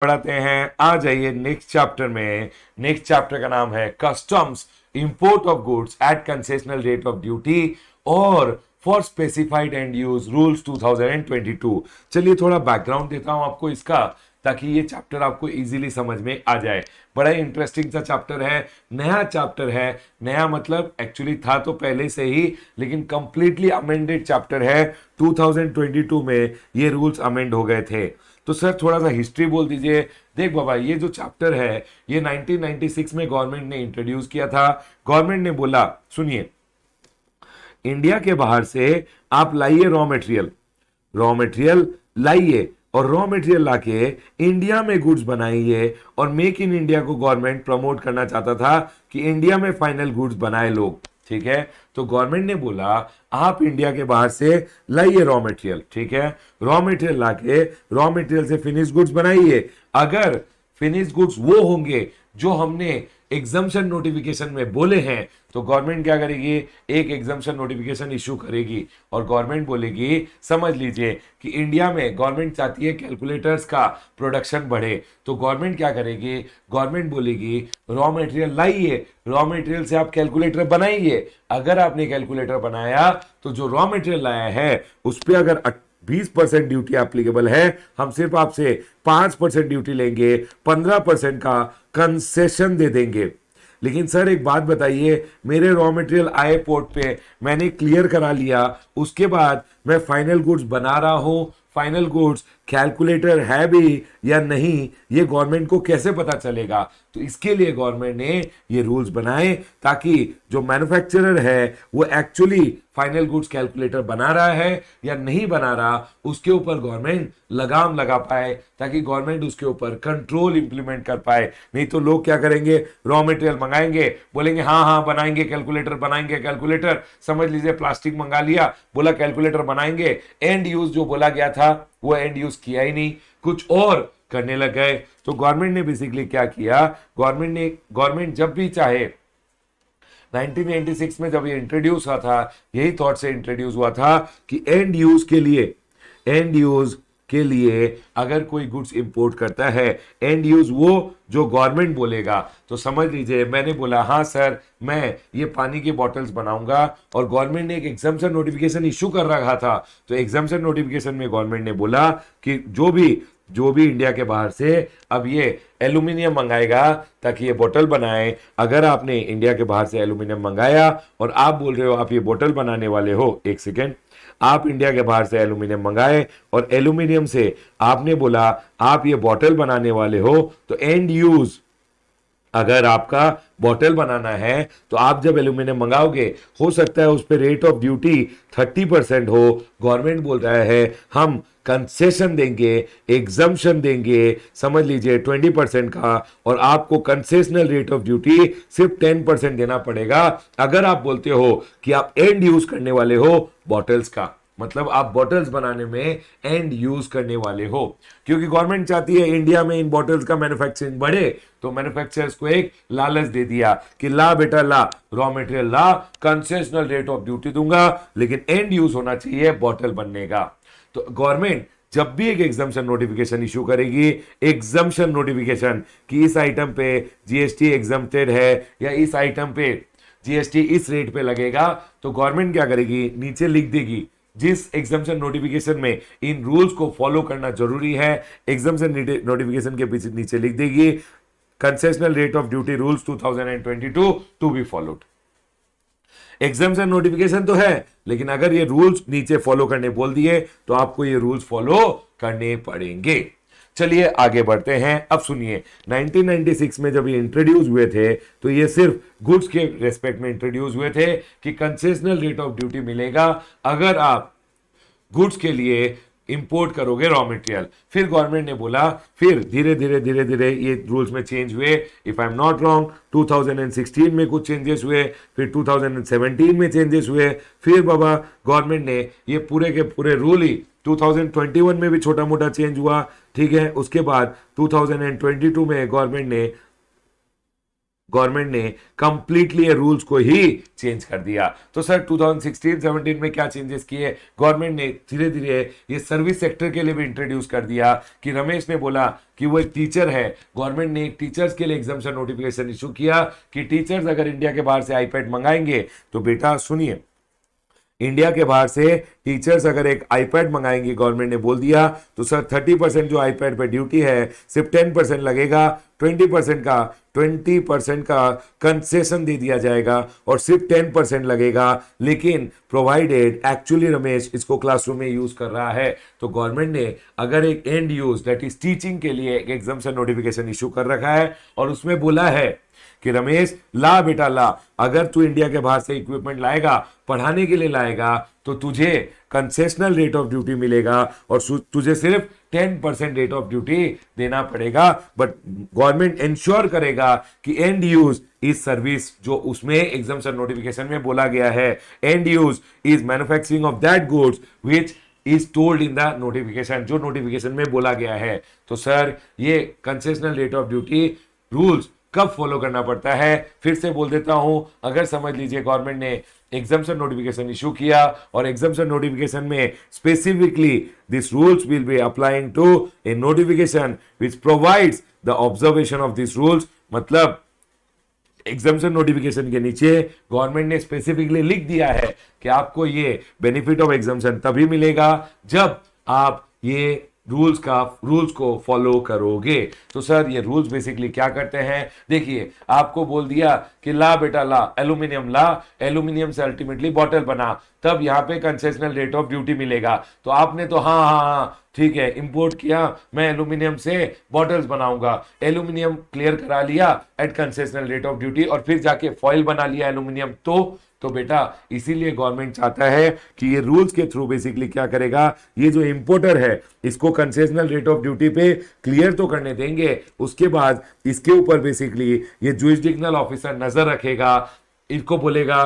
पढ़ाते हैं। आ जाइए नेक्स्ट चैप्टर में। नेक्स्ट चैप्टर का नाम है customs, import of goods at concessional rate of duty और for specified end use rules 2022। चलिए थोड़ा बैकग्राउंड देता हूं आपको इसका, ताकि ये चैप्टर आपको इजीली समझ में आ जाए। बड़ा इंटरेस्टिंग सा चैप्टर है, नया चैप्टर है। नया मतलब एक्चुअली था तो पहले से ही, लेकिन कंप्लीटली अमेंडेड चैप्टर है। 2022 में ये रूल्स अमेंड हो गए थे। तो सर थोड़ा सा हिस्ट्री बोल दीजिए। देख बाबा, ये जो चैप्टर है ये 1996 में गवर्नमेंट ने इंट्रोड्यूस किया था। गवर्नमेंट ने बोला, सुनिए, इंडिया के बाहर से आप लाइए रॉ मटेरियल लाइए और रॉ मटेरियल लाके इंडिया में गुड्स बनाइए। और मेक इन इंडिया को गवर्नमेंट प्रमोट करना चाहता था कि इंडिया में फाइनल गुड्स बनाए लोग, ठीक है। तो गवर्नमेंट ने बोला आप इंडिया के बाहर से लाइए रॉ मटेरियल, ठीक है। रॉ मटेरियल लाके रॉ मटेरियल से फिनिश गुड्स बनाइए। अगर फिनिश गुड्स वो होंगे जो हमने एग्जम्पशन नोटिफिकेशन में बोले हैं, तो गवर्नमेंट क्या करेगी, एक एग्जम्पशन नोटिफिकेशन इशू करेगी और गवर्नमेंट बोलेगी, समझ लीजिए कि इंडिया में गवर्नमेंट चाहती है कैलकुलेटर्स का प्रोडक्शन बढ़े। तो गवर्नमेंट क्या करेगी, गवर्नमेंट बोलेगी रॉ मटेरियल लाइए, रॉ मटेरियल से आप कैलकुलेटर बनाइए। अगर आपने कैलकुलेटर बनाया तो जो रॉ मटेरियल लाया है उस पर अगर 20% ड्यूटी एप्लीकेबल है, हम सिर्फ आपसे 5% ड्यूटी लेंगे, 15% का कंसेशन दे देंगे। लेकिन सर एक बात बताइए, मेरे रॉ मटेरियल आए पोर्ट पे, मैंने क्लियर करा लिया, उसके बाद मैं फाइनल गुड्स बना रहा हूं, फाइनल गुड्स कैलकुलेटर है भी या नहीं, ये गवर्नमेंट को कैसे पता चलेगा। तो इसके लिए गवर्नमेंट ने ये रूल्स बनाए ताकि जो मैन्युफैक्चरर है वो एक्चुअली फाइनल गुड्स कैलकुलेटर बना रहा है या नहीं बना रहा, उसके ऊपर गवर्नमेंट लगाम लगा पाए, ताकि गवर्नमेंट उसके ऊपर कंट्रोल इंप्लीमेंट कर पाए। नहीं तो लोग क्या करेंगे, रॉ मटेरियल मंगाएंगे, बोलेंगे हाँ हाँ बनाएंगे कैलकुलेटर, बनाएंगे कैलकुलेटर, समझ लीजिए प्लास्टिक मंगा लिया, बोला कैलकुलेटर बनाएंगे, एंड यूज जो बोला गया था वो एंड यूज किया ही नहीं, कुछ और करने लग गए। तो गवर्नमेंट ने बेसिकली क्या किया, गवर्नमेंट जब भी चाहे, 1996 में जब ये इंट्रोड्यूस हुआ था, यही थॉट से इंट्रोड्यूस हुआ था कि एंड यूज के लिए अगर कोई गुड्स इंपोर्ट करता है, एंड यूज वो जो गवर्नमेंट बोलेगा। तो समझ लीजिए मैंने बोला हाँ सर मैं ये पानी की बॉटल्स बनाऊंगा, और गवर्नमेंट ने एक एग्जम्पशन नोटिफिकेशन इशू कर रखा था। तो एग्जम्पशन नोटिफिकेशन में गवर्नमेंट ने बोला कि जो भी इंडिया के बाहर से अब ये एल्यूमिनियम मंगाएगा ताकि ये बोतल बनाए, अगर आपने इंडिया के बाहर से एल्यूमिनियम मंगाया और आप बोल रहे हो आप ये बोतल बनाने वाले हो, एक सेकेंड, आप इंडिया के बाहर से एल्यूमिनियम मंगाए और एल्यूमिनियम से आपने बोला आप ये बोतल बनाने वाले हो, तो एंड यूज अगर आपका बॉटल बनाना है तो आप जब एल्यूमिनियम मंगाओगे, हो सकता है उस पर रेट ऑफ ड्यूटी 30% हो, गवर्नमेंट बोल रहा है हम कंसेशन देंगे, एग्जम्पशन देंगे, समझ लीजिए 20% का, और आपको कंसेशनल रेट ऑफ ड्यूटी सिर्फ 10% देना पड़ेगा अगर आप बोलते हो कि आप एंड यूज करने वाले हो बॉटल्स का, मतलब आप बॉटल्स बनाने में एंड यूज करने वाले हो। क्योंकि गवर्नमेंट चाहती है इंडिया में इन बॉटल्स का मैन्युफैक्चरिंग बढ़े, तो मैन्युफैक्चरर्स को एक लालच दे दिया कि ला बेटा ला, रॉ मटेरियल ला, कंसेशनल रेट ऑफ ड्यूटी दूंगा, लेकिन एंड यूज होना चाहिए बॉटल बनने का। तो गवर्नमेंट जब भी एक एग्जम्पशन नोटिफिकेशन इशू करेगी, एग्जम्पशन नोटिफिकेशन कि इस आइटम पे जीएसटी एग्जम्प्टेड है या इस आइटम पे जीएसटी इस रेट पे लगेगा, तो गवर्नमेंट क्या करेगी, नीचे लिख देगी जिस एग्जम्पशन नोटिफिकेशन में इन रूल्स को फॉलो करना जरूरी है, एग्जम्पशन नोटिफिकेशन के पीछे नीचे लिख देगी concessional rate of duty rules 2022 to be followed. Exemption notification तो है, लेकिन अगर ये रूल्स नीचे फॉलो करने बोल दिए तो आपको ये रूल्स फॉलो करने पड़ेंगे। चलिए आगे बढ़ते हैं। अब सुनिए 1996 में जब ये इंट्रोड्यूस हुए थे तो ये सिर्फ गुड्स के रेस्पेक्ट में इंट्रोड्यूस हुए थे कि कंसेशनल रेट ऑफ ड्यूटी मिलेगा अगर आप गुड्स के लिए इंपोर्ट करोगे रॉ मटेरियल। फिर गवर्नमेंट ने बोला, फिर धीरे धीरे ये रूल्स में चेंज हुए। If I am not wrong 2016 में कुछ चेंजेस हुए, फिर 2017 में चेंजेस हुए, फिर बाबा गवर्नमेंट ने ये पूरे के पूरे रूल ही 2021 में भी छोटा मोटा चेंज हुआ, ठीक है। उसके बाद 2022 में गवर्नमेंट ने गवर्नमेंट ने कंप्लीटली ये रूल्स को ही चेंज कर दिया। तो सर 2016-17 में क्या चेंजेस किए, गवर्नमेंट ने धीरे धीरे ये सर्विस सेक्टर के लिए भी इंट्रोड्यूस कर दिया कि रमेश ने बोला कि वो एक टीचर है, गवर्नमेंट ने एक टीचर्स के लिए एग्जाम्शन नोटिफिकेशन इशू किया कि टीचर्स अगर इंडिया के बाहर से आईपैड मंगाएंगे तो बेटा सुनिए, इंडिया के बाहर से टीचर्स अगर एक आईपैड मंगाएंगे, गवर्नमेंट ने बोल दिया, तो सर 30% जो आईपैड पे ड्यूटी है सिर्फ 10% लगेगा, 20% का कंसेशन दे दिया जाएगा और सिर्फ 10% लगेगा, लेकिन प्रोवाइडेड एक्चुअली रमेश इसको क्लासरूम में यूज कर रहा है। तो गवर्नमेंट ने अगर एक and use that is teaching के लिए एक एग्जाम्शन नोटिफिकेशन इशू कर रखा है और उसमें बोला है कि रमेश ला बेटा ला, अगर तू इंडिया के बाहर से इक्विपमेंट लाएगा, पढ़ाने के लिए लाएगा, तो तुझे कंसेशनल रेट ऑफ ड्यूटी मिलेगा और तुझे सिर्फ 10% रेट ऑफ ड्यूटी देना पड़ेगा, बट गवर्नमेंट इंश्योर करेगा कि एंड यूज इज सर्विस, जो उसमें एग्जाम्शन नोटिफिकेशन में बोला गया है, and use is manufacturing of that goods which is told in the notification, जो नोटिफिकेशन में बोला गया है। तो सर ये concessional rate of duty rules कब फॉलो करना पड़ता है, फिर से बोल देता हूं, अगर समझ लीजिए गवर्नमेंट ने एग्जाम्शन नोटिफिकेशन इशू किया और एग्जाम्शन नोटिफिकेशन में specifically this rules will be applying to a notification which provides the observation of this rules, मतलब एग्जाम्शन नोटिफिकेशन के नीचे गवर्नमेंट ने स्पेसिफिकली लिख दिया है कि आपको ये बेनिफिट ऑफ एग्जाम्शन तभी मिलेगा जब आप ये रूल्स को फॉलो करोगे। तो सर ये रूल्स बेसिकली क्या करते हैं, देखिए आपको बोल दिया कि ला बेटा ला एल्यूमिनियम से अल्टीमेटली बॉटल बना, तब यहाँ पे कंसेशनल रेट ऑफ ड्यूटी मिलेगा। तो आपने तो हाँ ठीक है इंपोर्ट किया, मैं एल्यूमिनियम से बॉटल्स बनाऊंगा, एल्यूमिनियम क्लियर करा लिया at concessional rate of duty और फिर जाके फॉइल बना लिया एल्यूमिनियम, तो बेटा इसीलिए गवर्नमेंट चाहता है कि ये रूल्स के थ्रू बेसिकली क्या करेगा, ये जो इंपोर्टर है इसको कंसेशनल रेट ऑफ ड्यूटी पे क्लियर तो करने देंगे, उसके बाद इसके ऊपर बेसिकली ये जुरिसडिक्शनल ऑफिसर नजर रखेगा, इनको बोलेगा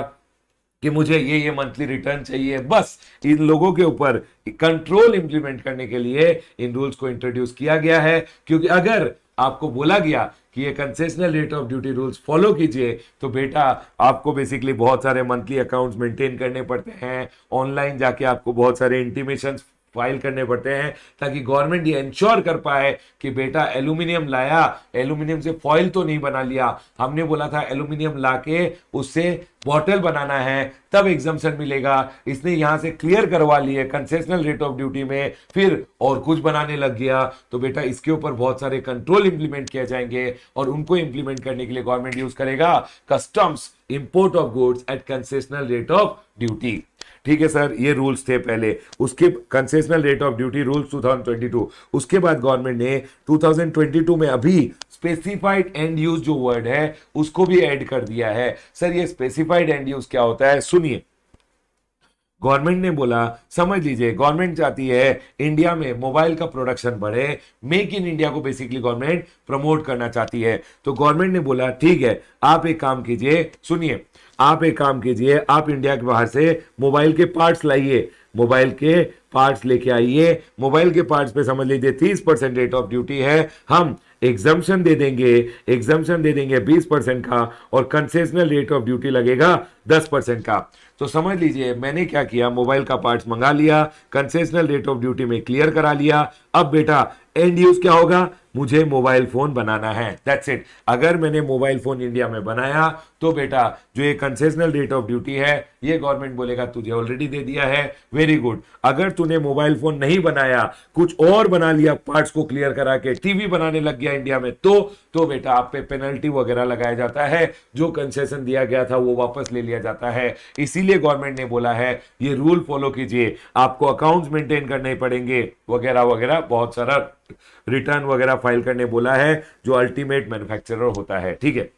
कि मुझे ये मंथली रिटर्न चाहिए, बस इन लोगों के ऊपर कंट्रोल इंप्लीमेंट करने के लिए इन रूल्स को इंट्रोड्यूस किया गया है। क्योंकि अगर आपको बोला गया कि ये concessional rate of duty rules follow कीजिए, तो बेटा आपको बेसिकली बहुत सारे मंथली अकाउंट्स मेंटेन करने पड़ते हैं, ऑनलाइन जाके आपको बहुत सारे इंटीमेशन फाइल करने पड़ते हैं, ताकि गवर्नमेंट ये इंश्योर कर पाए कि बेटा एल्यूमिनियम लाया, एल्यूमिनियम से फॉइल तो नहीं बना लिया, हमने बोला था एल्यूमिनियम लाके उससे बॉटल बनाना है तब एग्जाम्शन मिलेगा, इसने यहां से क्लियर करवा लिए कंसेशनल रेट ऑफ ड्यूटी में, फिर और कुछ बनाने लग गया, तो बेटा इसके ऊपर बहुत सारे कंट्रोल इंप्लीमेंट किए जाएंगे और उनको इंप्लीमेंट करने के लिए गवर्नमेंट यूज करेगा customs import of goods at concessional rate of duty. ठीक है सर, ये रूल्स थे पहले, उसके concessional rate of duty rules 2022, उसके बाद गवर्नमेंट ने 2022 में अभी स्पेसिफाइड एंड यूज जो वर्ड है उसको भी ऐड कर दिया है। सर ये स्पेसिफाइड एंड यूज क्या होता है, सुनिए, गवर्नमेंट ने बोला, समझ लीजिए गवर्नमेंट चाहती है इंडिया में मोबाइल का प्रोडक्शन बढ़े, मेक इन इंडिया को बेसिकली गवर्नमेंट प्रमोट करना चाहती है। तो गवर्नमेंट ने बोला ठीक है, आप एक काम कीजिए, सुनिए, आप एक काम कीजिए, आप इंडिया के बाहर से मोबाइल के पार्ट्स लाइए, मोबाइल के पार्ट्स लेके आइए, मोबाइल के पार्ट्स पे समझ लीजिए 30% रेट ऑफ ड्यूटी है, हम एग्जाम्शन दे देंगे 20% का और कंसेशनल रेट ऑफ ड्यूटी लगेगा 10% का। तो समझ लीजिए मैंने क्या किया, मोबाइल का पार्ट्स मंगा लिया, कंसेशनल रेट ऑफ ड्यूटी में क्लियर करा लिया, अब बेटा एंड यूज क्या होगा, मुझे मोबाइल फोन बनाना है, दैट्स इट। अगर मैंने मोबाइल फोन इंडिया में बनाया तो बेटा जो ये कंसेशनल रेट ऑफ ड्यूटी है ये गवर्नमेंट बोलेगा तुझे ऑलरेडी दे दिया है, वेरी गुड। अगर तूने मोबाइल फोन नहीं बनाया, कुछ और बना लिया, पार्ट्स को क्लियर करा के टीवी बनाने लग गया इंडिया में, तो बेटा आप पे पेनल्टी वगैरह लगाया जाता है, जो कंसेशन दिया गया था वो वापस ले लिया जाता है। इसीलिए गवर्नमेंट ने बोला है ये रूल फॉलो कीजिए, आपको अकाउंट्स मेंटेन करने पड़ेंगे वगैरह वगैरह, बहुत सारा रिटर्न वगैरह फाइल करने बोला है, जो अल्टीमेट मैन्युफैक्चरर होता है। ठीक है,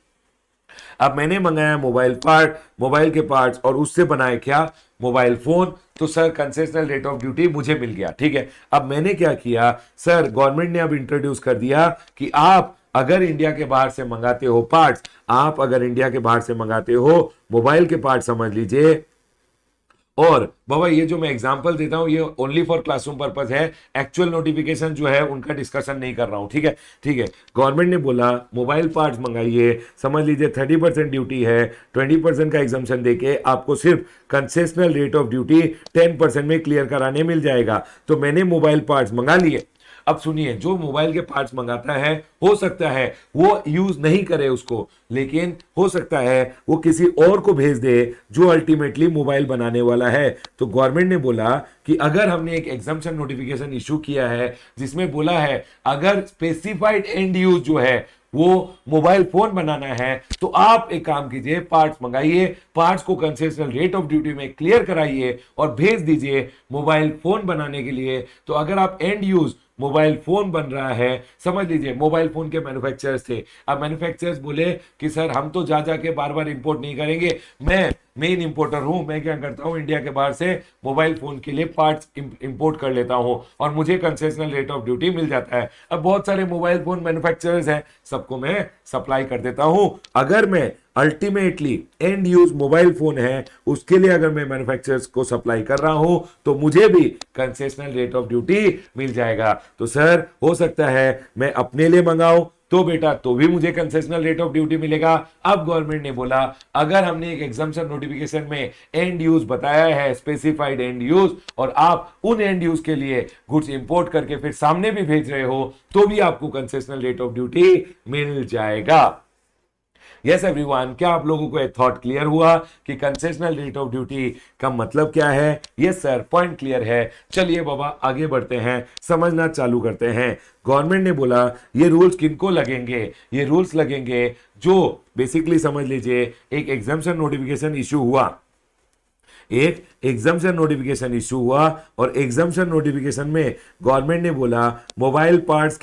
अब मैंने मंगाया मोबाइल के पार्ट्स और उससे बनाए क्या, मोबाइल फोन, तो sir concessional rate of duty मुझे मिल गया। ठीक है, अब मैंने क्या किया, सर गवर्नमेंट ने अब इंट्रोड्यूस कर दिया कि आप अगर इंडिया के बाहर से मंगाते हो पार्ट्स, आप अगर इंडिया के बाहर से मंगाते हो मोबाइल के पार्ट्स, समझ लीजिए और बाबा ये जो मैं एग्जांपल देता हूं ये ओनली फॉर क्लासरूम पर्पस है, एक्चुअल नोटिफिकेशन जो है उनका डिस्कशन नहीं कर रहा हूं, ठीक है। ठीक है, गवर्नमेंट ने बोला मोबाइल पार्ट्स मंगाइए, समझ लीजिए 30% ड्यूटी है, 20% का एग्जाम्शन देके आपको सिर्फ कंसेशनल रेट ऑफ ड्यूटी 10% में क्लियर कराने मिल जाएगा। तो मैंने मोबाइल पार्ट्स मंगा लिए। अब सुनिए, जो मोबाइल के पार्ट्स मंगाता है हो सकता है वो यूज नहीं करे उसको, लेकिन हो सकता है वो किसी और को भेज दे जो अल्टीमेटली मोबाइल बनाने वाला है। तो गवर्नमेंट ने बोला कि अगर हमने एक एग्जम्पशन नोटिफिकेशन इशू किया है जिसमें बोला है अगर स्पेसिफाइड एंड यूज जो है वो मोबाइल फोन बनाना है, तो आप एक काम कीजिए, पार्ट्स मंगाइए, पार्ट्स को कंसेशनल रेट ऑफ ड्यूटी में क्लियर कराइए और भेज दीजिए मोबाइल फोन बनाने के लिए। तो अगर आप एंड यूज मोबाइल फोन बन रहा है, समझ लीजिए मोबाइल फोन के मैन्युफैक्चरर्स थे, अब मैन्युफैक्चरर्स बोले कि सर हम तो जा जाके बार बार इंपोर्ट नहीं करेंगे, मैं मेन इंपोर्टर हूं, मैं क्या करता हूं इंडिया के बाहर से मोबाइल फोन के लिए पार्ट्स इंपोर्ट कर लेता हूं और मुझे कंसेशनल रेट ऑफ ड्यूटी मिल जाता है। अब बहुत सारे मोबाइल फोन मैन्युफैक्चरर्स हैं, सबको मैं सप्लाई कर देता हूं। अगर मैं ultimately and use mobile phone है उसके लिए अगर मैं मैन्युफैक्चरर्स को सप्लाई कर रहा हूं तो मुझे भी कंसेशनल रेट ऑफ ड्यूटी मिल जाएगा। तो सर हो सकता है मैं अपने लिए मंगाऊं तो बेटा तो भी मुझे कंसेशनल रेट ऑफ ड्यूटी मिलेगा। अब गवर्नमेंट ने बोला अगर हमने एक एग्जाम्पशन नोटिफिकेशन में एंड यूज बताया है, स्पेसिफाइड एंड यूज, और आप उन एंड यूज के लिए गुड्स इंपोर्ट करके फिर सामने भी भेज रहे हो तो भी आपको कंसेशनल रेट ऑफ ड्यूटी मिल जाएगा। यस एवरीवन, क्या आप लोगों को एक थॉट क्लियर हुआ कि कंसेशनल रेट ऑफ ड्यूटी का मतलब क्या है? यस सर, पॉइंट क्लियर है। चलिए बाबा आगे बढ़ते हैं, समझना चालू करते हैं। गवर्नमेंट ने बोला ये रूल्स किनको लगेंगे? ये रूल्स लगेंगे जो बेसिकली समझ लीजिए एक एग्जाम्पशन नोटिफिकेशन इशू हुआ, एक एग्जाम्पशन नोटिफिकेशन इशू हुआ और एग्जाम्पशन नोटिफिकेशन में गवर्नमेंट ने बोला मोबाइल पार्ट्स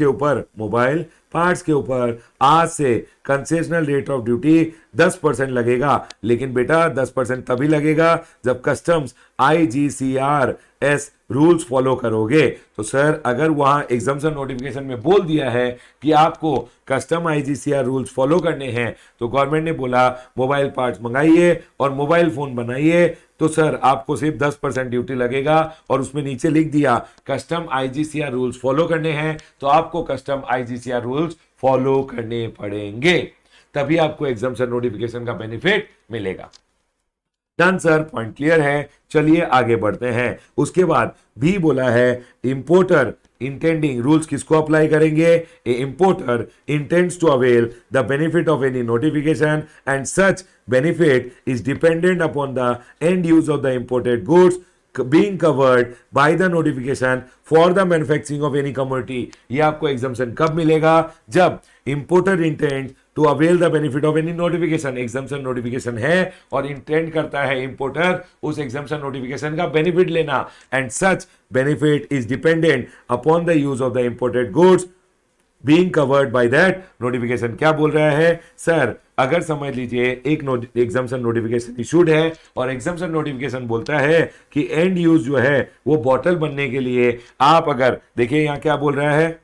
के ऊपर आज से कंसेशनल रेट ऑफ ड्यूटी 10% लगेगा। लेकिन बेटा 10% तभी लगेगा जब कस्टम्स IGCRS रूल्स फॉलो करोगे। तो सर अगर वहां एग्जाम्पशन नोटिफिकेशन में बोल दिया है कि आपको कस्टम IGCR रूल्स फॉलो करने हैं, तो गवर्नमेंट ने बोला मोबाइल पार्ट्स मंगाइए और मोबाइल फोन बनाइए, तो सर आपको सिर्फ 10% ड्यूटी लगेगा। और उसमें नीचे लिख दिया कस्टम IGCR रूल्स फॉलो करने हैं, तो आपको कस्टम IGCR रूल्स फॉलो करने पड़ेंगे, तभी आपको एग्जाम्पशन नोटिफिकेशन का बेनिफिट मिलेगा। डन सर, पॉइंट क्लियर है। चलिए आगे बढ़ते हैं। उसके बाद भी बोला है इंपोर्टर इंटेंडिंग रूल्स किसको अप्लाई करेंगे? A importer intends to avail the benefit of any notification and such benefit is dependent upon the end use of the imported goods being covered by the notification for the manufacturing of any commodity। ये आपको exemption कब मिलेगा? जब importer intend to avail the benefit of any notification, exemption notification है और intend करता है importer उस एग्जाम्पशन नोटिफिकेशन का बेनिफिट लेना, and such benefit is dependent upon the use of the imported goods being covered by that notification. क्या बोल रहा है सर? अगर समझ लीजिए एक एग्जाम्पशन नोटिफिकेशन इशूड है और एग्जाम्पशन नोटिफिकेशन बोलता है कि एंड यूज जो है वो बॉटल बनने के लिए आप अगर देखिए यहां क्या बोल रहा है,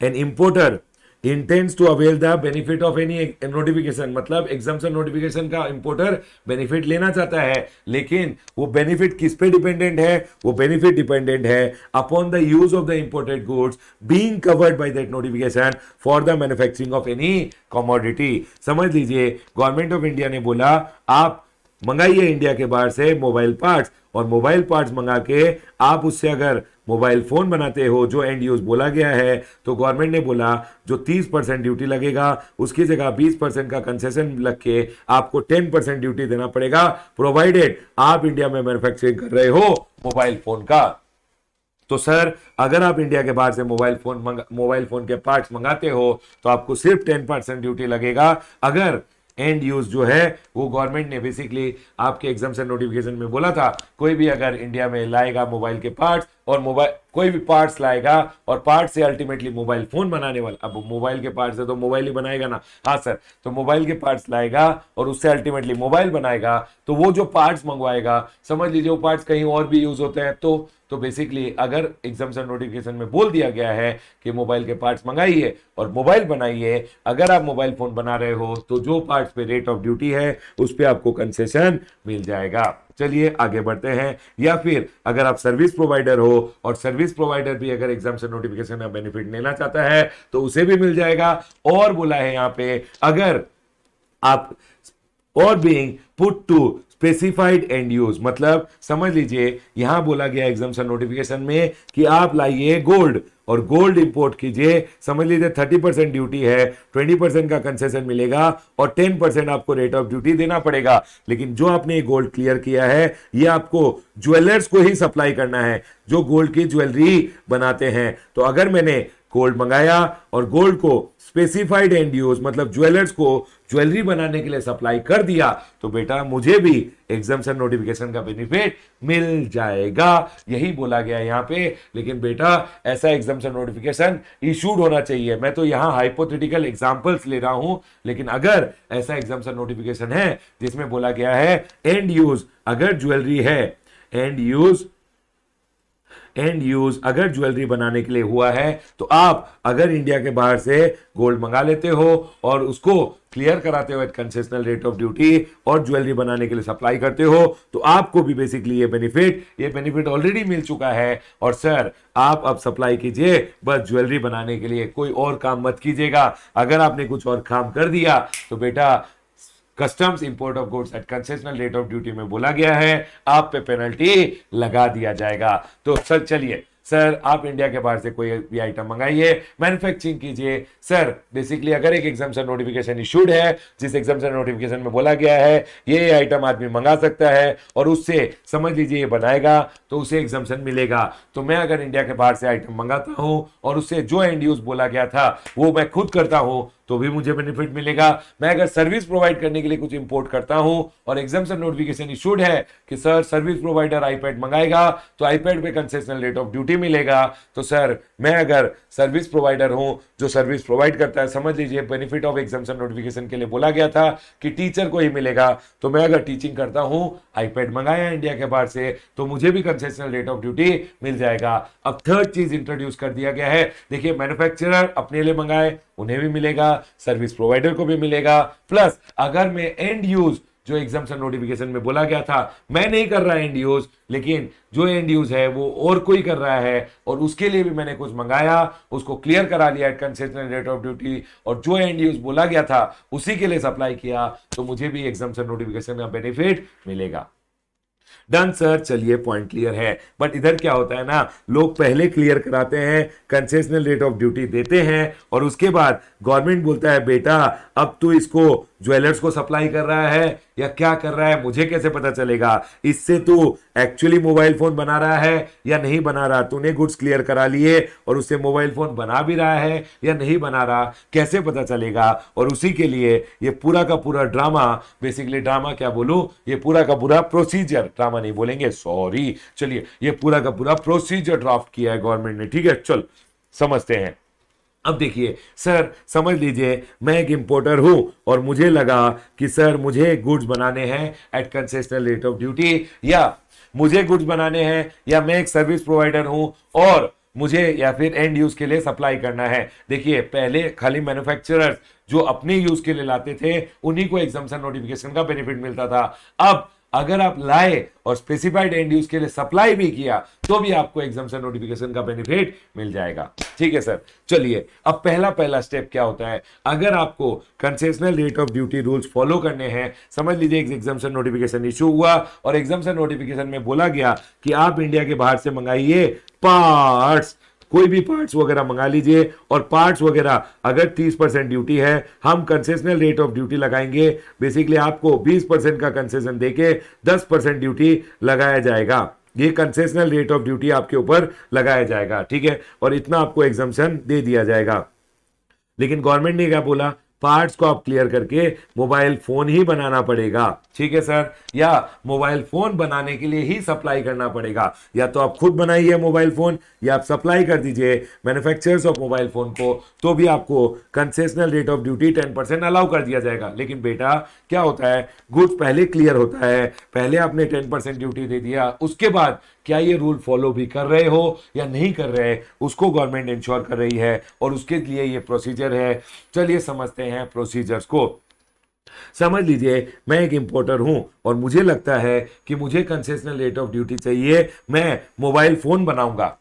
an importer intends to avail the benefit of any notification, मतलब एग्जाम्पशन नोटिफिकेशन का इंपोर्टर बेनिफिट लेना चाहता है, लेकिन वो बेनिफिट किस पे डिपेंडेंट है? वो बेनिफिट डिपेंडेंट है upon the use of the imported goods being covered by that notification for the manufacturing of any commodity. समझ लीजिए गवर्नमेंट ऑफ इंडिया ने बोला आप मंगाइए इंडिया के बाहर से मोबाइल पार्ट्स, और मोबाइल पार्ट्स मंगा के आप उससे अगर मोबाइल फोन बनाते हो जो एंड यूज बोला गया है, तो गवर्नमेंट ने बोला जो 30% ड्यूटी लगेगा उसकी जगह 20% का कंसेशन लग के आपको 10% ड्यूटी देना पड़ेगा, प्रोवाइडेड आप इंडिया में मैन्युफैक्चरिंग कर रहे हो मोबाइल फोन का। तो सर अगर आप इंडिया के बाहर से मोबाइल फोन के पार्ट्स मंगाते हो तो आपको सिर्फ 10% ड्यूटी लगेगा। अगर एंड यूज जो है वो गवर्नमेंट ने बेसिकली आपके एग्जाम्पशन नोटिफिकेशन में बोला था कोई भी अगर इंडिया में लाएगा मोबाइल के पार्ट्स और मोबाइल कोई भी पार्ट्स लाएगा और पार्ट्स से अल्टीमेटली मोबाइल फोन बनाने वाला, अब मोबाइल के पार्ट्स से तो मोबाइल ही बनाएगा ना, हाँ सर, तो मोबाइल के पार्ट्स लाएगा और उससे अल्टीमेटली मोबाइल बनाएगा, तो वो जो पार्ट्स मंगवाएगा समझ लीजिए वो पार्ट्स कहीं और भी यूज होते हैं, तो बेसिकली अगर एग्जाम्पशन नोटिफिकेशन में बोल दिया गया है कि मोबाइल के पार्ट्स मंगाइए और मोबाइल बनाइए, अगर आप मोबाइल फोन बना रहे हो तो जो पार्ट्स पे रेट ऑफ ड्यूटी है उस पे आपको कंसेशन मिल जाएगा। चलिए आगे बढ़ते हैं। या फिर अगर आप सर्विस प्रोवाइडर हो और सर्विस प्रोवाइडर भी अगर एग्जाम्पशन नोटिफिकेशन का बेनिफिट लेना चाहता है तो उसे भी मिल जाएगा। और बोला है यहां पे अगर आप और being put to specified end use, मतलब समझ लीजिए यहां बोला गया एग्जाम्पशन नोटिफिकेशन में कि आप लाइए गोल्ड और गोल्ड इंपोर्ट कीजिए। समझ लीजिए 30% ड्यूटी है, 20% का कंसेशन मिलेगा और 10% आपको रेट ऑफ ड्यूटी देना पड़ेगा। लेकिन जो आपने गोल्ड क्लियर किया है ये आपको ज्वेलर्स को ही सप्लाई करना है जो गोल्ड की ज्वेलरी बनाते हैं। तो अगर मैंने गोल्ड मंगाया और गोल्ड को स्पेसिफाइड एंड यूज मतलब ज्वेलर्स को ज्वेलरी बनाने के लिए सप्लाई कर दिया तो बेटा मुझे भी एग्जाम्पशन नोटिफिकेशन का बेनिफिट मिल जाएगा। यही बोला गया यहां पे। लेकिन बेटा ऐसा एग्जाम्पशन नोटिफिकेशन इशूड होना चाहिए। मैं तो यहां हाइपोथेटिकल एग्जांपल्स ले रहा हूं, लेकिन अगर ऐसा एग्जाम्पशन नोटिफिकेशन है जिसमें बोला गया है एंड यूज अगर ज्वेलरी है, एंड यूज अगर ज्वेलरी बनाने के लिए हुआ है तो आप अगर इंडिया के बाहर से गोल्ड मंगा लेते हो और उसको क्लियर कराते हो at concessional rate of duty और ज्वेलरी बनाने के लिए सप्लाई करते हो तो आपको भी बेसिकली ये बेनिफिट ऑलरेडी मिल चुका है। और सर आप अब सप्लाई कीजिए बस ज्वेलरी बनाने के लिए, कोई और काम मत कीजिएगा। अगर आपने कुछ और काम कर दिया तो बेटा customs import of goods at concessional rate of duty में बोला गया है आप पे पेनल्टी लगा दिया जाएगा। तो सर चलिए सर आप इंडिया के बाहर से कोई भी आइटम मंगाइए, मैन्युफैक्चरिंग कीजिए। सर बेसिकली अगर एक एग्जाम्पशन नोटिफिकेशन इशूड है जिस एग्जाम्पशन नोटिफिकेशन में बोला गया है ये आइटम आदमी मंगा सकता है और उससे समझ लीजिए ये बनाएगा तो उसे एग्जाम्पशन मिलेगा। तो मैं अगर इंडिया के बाहर से आइटम मंगाता हूं और उससे जो एंड यूज बोला गया था वो मैं खुद करता हूं तो भी मुझे बेनिफिट मिलेगा। मैं अगर सर्विस प्रोवाइड करने के लिए कुछ इंपोर्ट करता हूं और एग्जाम्पशन नोटिफिकेशन इशूड है कि सर सर्विस प्रोवाइडर आईपैड मंगाएगा तो आईपैड पे कंसेशनल रेट ऑफ ड्यूटी मिलेगा। तो सर मैं अगर सर्विस प्रोवाइडर हूं जो सर्विस प्रोवाइड करता है, समझ लीजिए बेनिफिट ऑफ एग्जाम्पशन नोटिफिकेशन के लिए बोला गया था कि टीचर को ही मिलेगा, तो मैं अगर टीचिंग करता हूं आईपैड मंगाया इंडिया के बाहर से तो मुझे भी कंसेशनल रेट ऑफ ड्यूटी मिल जाएगा। अब थर्ड चीज इंट्रोड्यूस कर दिया गया है, देखिए मैन्युफैक्चरर अपने लिए मंगाए उन्हें भी मिलेगा, सर्विस प्रोवाइडर को भी मिलेगा, प्लस अगर मैं एंड यूज जो एग्जाम्पशन नोटिफिकेशन में बोला गया था मैं नहीं कर रहा एंड यूज लेकिन जो एंड यूज है वो और कोई कर रहा है और उसके लिए भी मैंने कुछ मंगाया उसको क्लियर करा लिया at concessional rate of duty और जो एंड यूज बोला गया था उसी के लिए सप्लाई किया तो मुझे भी एग्जाम्पशन नोटिफिकेशन का बेनिफिट मिलेगा। डन सर, चलिए पॉइंट क्लियर है। बट इधर क्या होता है ना, लोग पहले क्लियर कराते हैं, कंसेशनल रेट ऑफ ड्यूटी देते हैं और उसके बाद गवर्नमेंट बोलता है बेटा अब तू इसको ज्वेलर्स को सप्लाई कर रहा है या क्या कर रहा है मुझे कैसे पता चलेगा, इससे तू एक्चुअली मोबाइल फोन बना रहा है या नहीं बना रहा, तूने गुड्स क्लियर करा लिए और उससे मोबाइल फोन बना भी रहा है या नहीं बना रहा, कैसे पता चलेगा। और उसी के लिए ये पूरा का पूरा ड्रामा, बेसिकली ड्रामा क्या बोलूं, ये पूरा का पूरा प्रोसीजर, ड्रामा नहीं बोलेंगे सॉरी, चलिए ये पूरा का पूरा प्रोसीजर ड्राफ्ट किया है गवर्नमेंट ने, ठीक है। चल समझते हैं। अब देखिए सर, समझ लीजिए मैं एक इंपोर्टर हूं और मुझे लगा कि सर मुझे गुड्स बनाने हैं at concessional rate of duty, या मुझे गुड्स बनाने हैं, या मैं एक सर्विस प्रोवाइडर हूं और मुझे या फिर एंड यूज के लिए सप्लाई करना है। देखिए पहले खाली मैन्युफैक्चरर्स जो अपने यूज के लिए लाते थे उन्हीं को एग्जाम्पशन नोटिफिकेशन का बेनिफिट मिलता था। अब अगर आप लाए और स्पेसिफाइड एंड यूज के लिए सप्लाई भी किया तो भी आपको एग्जाम्पशन नोटिफिकेशन का बेनिफिट मिल जाएगा, ठीक है सर। चलिए अब पहला स्टेप क्या होता है, अगर आपको concessional rate of duty rules follow करने हैं, समझ लीजिए एग्जाम्पशन नोटिफिकेशन इशू हुआ और एग्जाम्पशन नोटिफिकेशन में बोला गया कि आप इंडिया के बाहर से मंगाइए पार्ट्स, कोई भी पार्ट्स वगैरह मंगा लीजिए और पार्ट्स वगैरह अगर 30% ड्यूटी है हम कंसेशनल रेट ऑफ ड्यूटी लगाएंगे, बेसिकली आपको 20% का कंसेशन देके 10% ड्यूटी लगाया जाएगा, ये कंसेशनल रेट ऑफ ड्यूटी आपके ऊपर लगाया जाएगा, ठीक है, और इतना आपको एग्जम्पशन दे दिया जाएगा। लेकिन गवर्नमेंट ने क्या बोला, पार्ट्स को आप क्लियर करके मोबाइल फोन ही बनाना पड़ेगा, ठीक है सर, या मोबाइल फोन बनाने के लिए ही सप्लाई करना पड़ेगा, या तो आप खुद बनाइए मोबाइल फोन या आप सप्लाई कर दीजिए मैन्युफैक्चरर्स ऑफ मोबाइल फोन को, तो भी आपको concessional rate of duty 10% allow कर दिया जाएगा। लेकिन बेटा क्या होता है, गुड्स पहले क्लियर होता है, पहले आपने 10% ड्यूटी दे दिया, उसके बाद क्या ये रूल फॉलो भी कर रहे हो या नहीं कर रहे, उसको गवर्नमेंट इंश्योर कर रही है और उसके लिए ये प्रोसीजर है। चलिए समझते हैं प्रोसीजर्स को। समझ लीजिए मैं एक इंपोर्टर हूं और मुझे लगता है कि मुझे कंसेशनल रेट ऑफ ड्यूटी चाहिए। मैं मोबाइल फोन बनाऊंगा,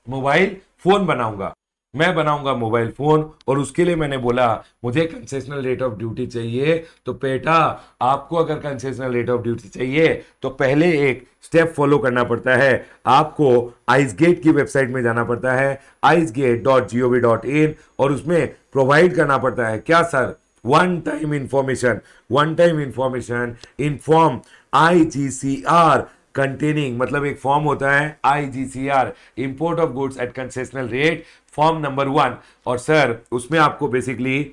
मोबाइल फोन बनाऊंगा, मैं बनाऊंगा मोबाइल फोन, और उसके लिए मैंने बोला मुझे कंसेशनल रेट ऑफ ड्यूटी चाहिए। तो बेटा आपको अगर कंसेशनल रेट ऑफ ड्यूटी चाहिए तो पहले एक स्टेप फॉलो करना पड़ता है। आपको आइसगेट की वेबसाइट में जाना पड़ता है, icegate.gov.in, और उसमें प्रोवाइड करना पड़ता है क्या sir, one time information, one time information in form IGCR containing, मतलब एक फॉर्म होता है IGCR, import of goods at concessional rate, form number 1। और सर उसमें आपको बेसिकली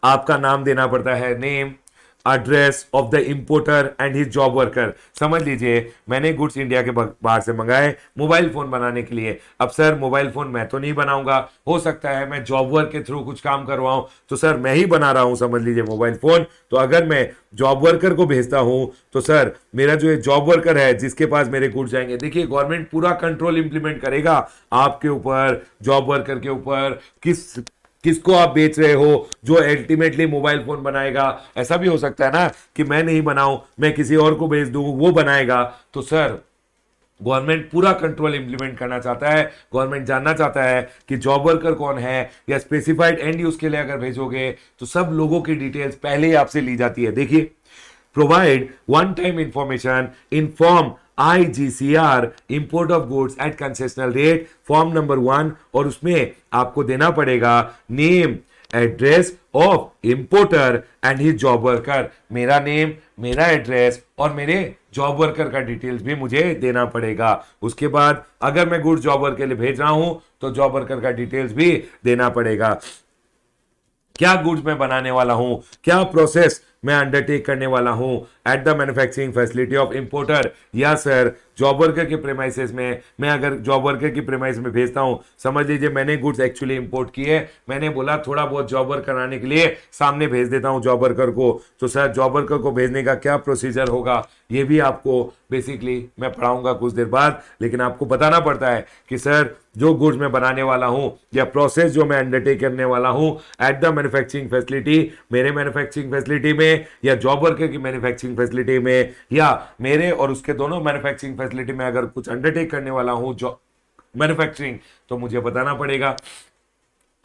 आपका नाम देना पड़ता है, name, address of the importer and his job worker. समझ लीजिए मैंने गुड्स इंडिया के बाहर से मंगाए मोबाइल फोन बनाने के लिए। अब सर मोबाइल फोन मैं तो नहीं बनाऊंगा, हो सकता है मैं जॉब वर्क के थ्रू कुछ काम करवाऊं, तो सर मैं ही बना रहा हूं समझ लीजिए मोबाइल फोन। तो अगर मैं जॉब वर्कर को भेजता हूं तो सर मेरा जो जॉब वर्कर है जिसके पास मेरे गुड्स जाएंगे, देखिए गवर्नमेंट पूरा कंट्रोल इंप्लीमेंट करेगा आपके ऊपर, जॉब वर्कर के ऊपर, किसको आप बेच रहे हो, जो अल्टीमेटली मोबाइल फोन बनाएगा। ऐसा भी हो सकता है ना कि मैं नहीं बनाऊं, मैं किसी और को भेज दूं, वो बनाएगा। तो सर गवर्नमेंट पूरा कंट्रोल इंप्लीमेंट करना चाहता है, गवर्नमेंट जानना चाहता है कि जॉब वर्कर कौन है, या स्पेसिफाइड एंड यूज के लिए अगर भेजोगे तो सब लोगों की डिटेल्स पहले ही आपसे ली जाती है। देखिए provide one time information in form IGCR, import of goods at concessional rate, form number 1, और उसमें आपको देना पड़ेगा name, address of importer and his job worker. मेरा नेम, मेरा एड्रेस और मेरे जॉब वर्कर का डिटेल्स भी मुझे देना पड़ेगा। उसके बाद अगर मैं गुड्स जॉब वर्कर के लिए भेज रहा हूं तो जॉब वर्कर का डिटेल्स भी देना पड़ेगा। क्या गुड्स मैं बनाने वाला हूं, क्या प्रोसेस मैं अंडरटेक करने वाला हूं at the manufacturing facility of importer, या सर जॉब वर्कर के प्रेमाइसेस में, मैं अगर जॉब वर्कर की प्रेमाइस में भेजता हूं, समझ लीजिए मैंने गुड्स एक्चुअली इंपोर्ट किए, मैंने बोला थोड़ा बहुत जॉब वर्क कराने के लिए सामने भेज देता हूं जॉब वर्कर को, तो सर जॉब वर्कर को भेजने का क्या प्रोसीजर होगा ये भी आपको बेसिकली मैं पढ़ाऊंगा कुछ देर बाद। लेकिन आपको बताना पड़ता है कि सर जो गुड्स मैं बनाने वाला हूं या प्रोसेस जो मैं अंडरटेक करने वाला हूं एट द मैन्युफैक्चरिंग फैसिलिटी, मेरे मैन्युफैक्चरिंग फैसिलिटी में या जॉब वर्कर की मैन्युफैक्चरिंग फैसिलिटी में, या मेरे और उसके दोनों मैन्युफैक्चरिंग फैसिलिटी में अगर कुछ अंडरटेक करने वाला हूं जो मैन्युफैक्चरिंग, तो मुझे बताना पड़ेगा।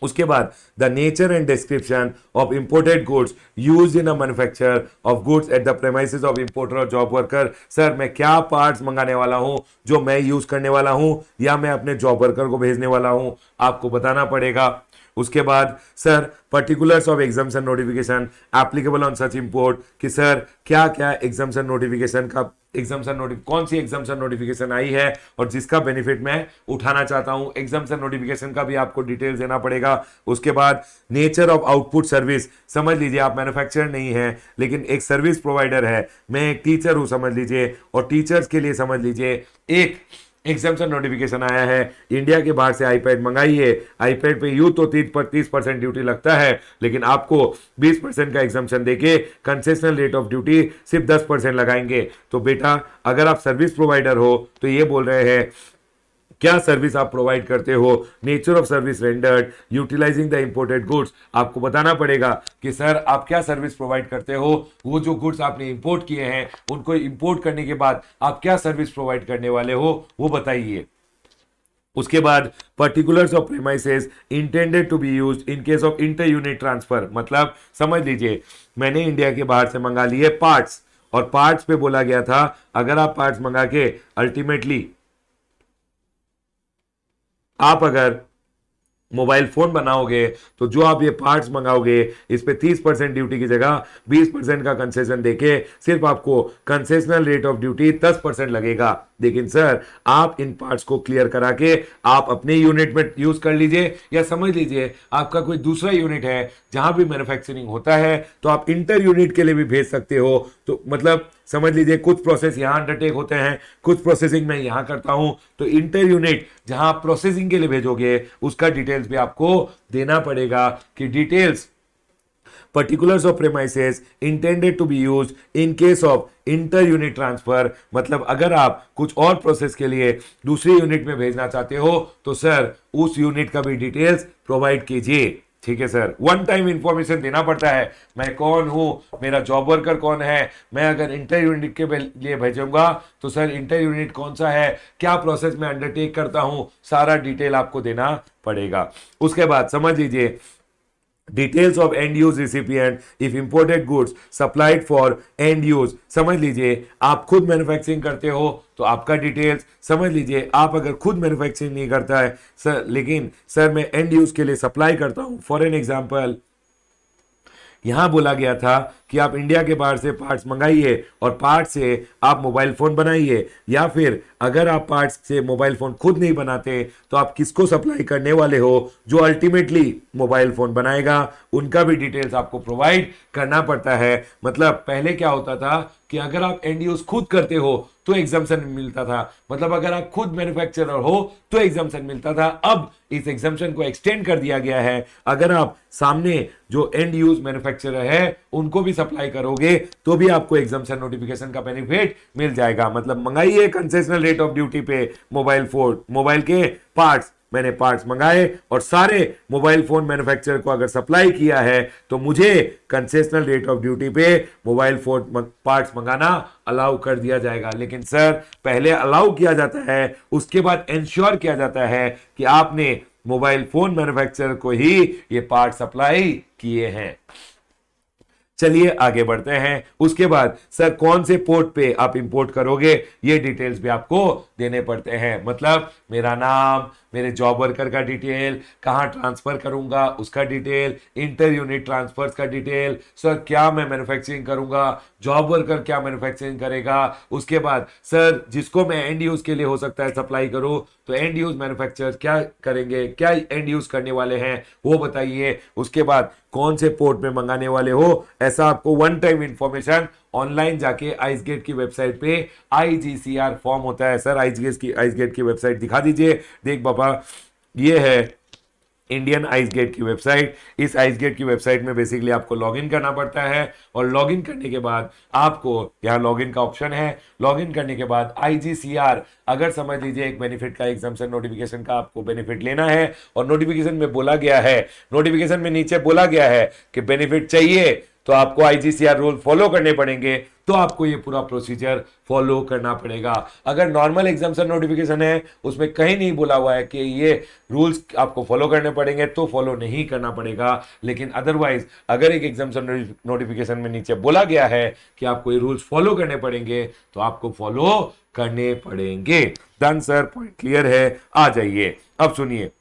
उसके बाद the nature and description of imported goods used in a manufacture of goods at the premises of importer और जॉब वर्कर। सर मैं क्या पार्ट्स मंगाने वाला हूं जो मैं यूज करने वाला हूं या मैं अपने जॉब वर्कर को भेजने वाला हूं, आपको बताना पड़ेगा। उसके बाद sir particulars of exemption notification applicable on such import, कि सर क्या क्या एग्जाम्पशन नोटिफिकेशन का कौन सी एग्जाम्पशन नोटिफिकेशन आई है और जिसका बेनिफिट मैं उठाना चाहता हूं, एग्जाम्पशन नोटिफिकेशन का भी आपको डिटेल्स देना पड़ेगा। उसके बाद नेचर ऑफ आउटपुट सर्विस, समझ लीजिए आप मैन्युफैक्चरर नहीं है लेकिन एक सर्विस प्रोवाइडर है, मैं एक टीचर हूं समझ लीजिए, और टीचर्स के लिए समझ लीजिए एक एग्जाम्पशन नोटिफिकेशन आया है, इंडिया के बाहर से आईपैड मंगाइए, आईपैड पे यूं तो 30% ड्यूटी लगता है लेकिन आपको 20% का एग्जाम्पशन देके कंसेशनल रेट ऑफ ड्यूटी सिर्फ 10% लगाएंगे। तो बेटा अगर आप सर्विस प्रोवाइडर हो तो ये बोल रहे हैं क्या सर्विस आप प्रोवाइड करते हो, nature of service rendered utilising the imported goods, आपको बताना पड़ेगा कि सर आप क्या सर्विस प्रोवाइड करते हो, वो जो गुड्स आपने इंपोर्ट किए हैं उनको इंपोर्ट करने के बाद आप क्या सर्विस प्रोवाइड करने वाले हो वो बताइए। उसके बाद particulars of premises intended to be used in case of inter unit transfer, मतलब समझ लीजिए मैंने इंडिया के बाहर से मंगा लिए पार्ट्स, और पार्ट्स पे बोला गया था अगर आप पार्ट्स मंगा के अल्टीमेटली आप अगर मोबाइल फोन बनाओगे तो जो आप ये पार्ट्स मंगाओगे इस पे 30% ड्यूटी की जगह 20% का कंसेशन देके सिर्फ आपको कंसेशनल रेट ऑफ ड्यूटी 10% लगेगा। लेकिन सर आप इन पार्ट्स को क्लियर करा के आप अपने यूनिट में यूज कर लीजिए, या समझ लीजिए आपका कोई दूसरा यूनिट है जहां भी मैन्युफैक्चरिंग होता है तो आप इंटर यूनिट के लिए भी भेज सकते हो। तो मतलब समझ लीजिए कुछ प्रोसेस यहां अंडरटेक होते हैं, कुछ प्रोसेसिंग मैं यहां करता हूं, तो इंटर यूनिट जहां आप प्रोसेसिंग के लिए भेजोगे उसका डिटेल्स भी आपको देना पड़ेगा कि details particulars of premises intended to be used in case of inter unit transfer, मतलब अगर आप कुछ और प्रोसेस के लिए दूसरी यूनिट में भेजना चाहते हो तो सर उस यूनिट का भी डिटेल्स प्रोवाइड कीजिए। ठीक है सर, वन टाइम इंफॉर्मेशन देना पड़ता है, मैं कौन हूं, मेरा जॉब वर्कर कौन है, मैं अगर इंटर यूनिट के लिए भेजूंगा तो सर इंटर यूनिट कौन सा है, क्या प्रोसेस में अंडरटेक करता हूं, सारा डिटेल आपको देना पड़ेगा। उसके बाद समझ लीजिए details of and use recipient if imported goods supplied for and use. समझ लीजिए आप खुद मैन्युफैक्चरिंग करते हो तो आपका डिटेल्स, समझ लीजिए आप अगर खुद मैन्युफैक्चरिंग नहीं करता है सर, लेकिन सर मैं एंड यूज के लिए सप्लाई करता हूं, फॉर एन एग्जांपल यहां बोला गया था कि आप इंडिया के बाहर से पार्ट्स मंगाइए और पार्ट्स से आप मोबाइल फोन बनाइए, या फिर अगर आप पार्ट्स से मोबाइल फोन खुद नहीं बनाते तो आप किसको सप्लाई करने वाले हो, जो अल्टीमेटली मोबाइल फोन बनाएगा, उनका भी डिटेल्स आपको प्रोवाइड करना पड़ता है। मतलब पहले क्या होता था कि अगर आप एंड यूज खुद करते हो तो एग्जाम्पशन मिलता था, मतलब अगर आप खुद मैन्युफैक्चरर हो तो एग्जाम्पशन मिलता था। अब इस एग्जाम्पशन को एक्सटेंड कर दिया गया है, अगर आप सामने जो एंड यूज मैन्युफैक्चरर है उनको भी सप्लाई करोगे तो भी आपको एग्जाम्पशन नोटिफिकेशन का बेनिफिट मिल जाएगा। मतलब मंगाइए कंसेशनल रेट ऑफ ड्यूटी पे मोबाइल फोन, मोबाइल के पार्ट्स, मैंने पार्ट्स मंगाए और सारे मोबाइल फोन मैन्युफैक्चरर को अगर सप्लाई किया है तो मुझे कंसेशनल रेट ऑफ ड्यूटी पे मोबाइल फोन पार्ट्स मंगाना अलाउ कर दिया जाएगा। लेकिन सर पहले अलाउ किया जाता है, उसके बाद इंश्योर किया जाता है कि आपने मोबाइल फोन मैन्युफैक्चरर को ही ये पार्ट सप्लाई किए हैं। चलिए आगे बढ़ते हैं। उसके बाद सर कौन से पोर्ट पे आप इंपोर्ट करोगे ये डिटेल्स भी आपको देने पड़ते हैं, मतलब मेरा नाम, मेरे जॉब वर्कर का डिटेल, कहाँ ट्रांसफर करूंगा उसका डिटेल, इंटर यूनिट ट्रांसफर्स का डिटेल, सर क्या मैं मैन्युफैक्चरिंग करूंगा, जॉब वर्कर क्या मैन्युफैक्चरिंग करेगा, उसके बाद सर जिसको मैं एंड यूज के लिए हो सकता है सप्लाई करूं तो एंड यूज मैन्युफैक्चरर क्या करेंगे, क्या एंड यूज करने वाले हैं वो बताइए, उसके बाद कौन से पोर्ट में मंगाने वाले हो, ऐसा आपको वन टाइम इंफॉर्मेशन ऑनलाइन जाके आइसगेट की वेबसाइट पे IGCR फॉर्म होता है। सर आइसगेट की वेबसाइट दिखा दीजिए। देख बाबा ये है इंडियन आइसगेट की वेबसाइट। इस आइसगेट की वेबसाइट में बेसिकली आपको लॉगिन करना पड़ता है और लॉगिन करने के बाद आपको यहाँ लॉगिन का ऑप्शन है, लॉगिन करने के बाद IGCR, अगर समझ लीजिए एक बेनिफिट का एग्जाम्पशन नोटिफिकेशन का आपको बेनिफिट लेना है और नोटिफिकेशन में बोला गया है, नोटिफिकेशन में नीचे बोला गया है कि बेनिफिट चाहिए तो आपको IGCR रूल फॉलो करने पड़ेंगे, तो आपको ये पूरा प्रोसीजर फॉलो करना पड़ेगा। अगर नॉर्मल एग्जाम्पशन नोटिफिकेशन है उसमें कहीं नहीं बोला हुआ है कि ये रूल्स आपको फॉलो करने पड़ेंगे तो फॉलो नहीं करना पड़ेगा, लेकिन अदरवाइज अगर एक एग्जाम्पशन नोटिफिकेशन में नीचे बोला गया है कि आपको ये रूल्स फॉलो करने पड़ेंगे तो आपको फॉलो करने पड़ेंगे। डन सर, पॉइंट क्लियर है। आ जाइए अब सुनिए,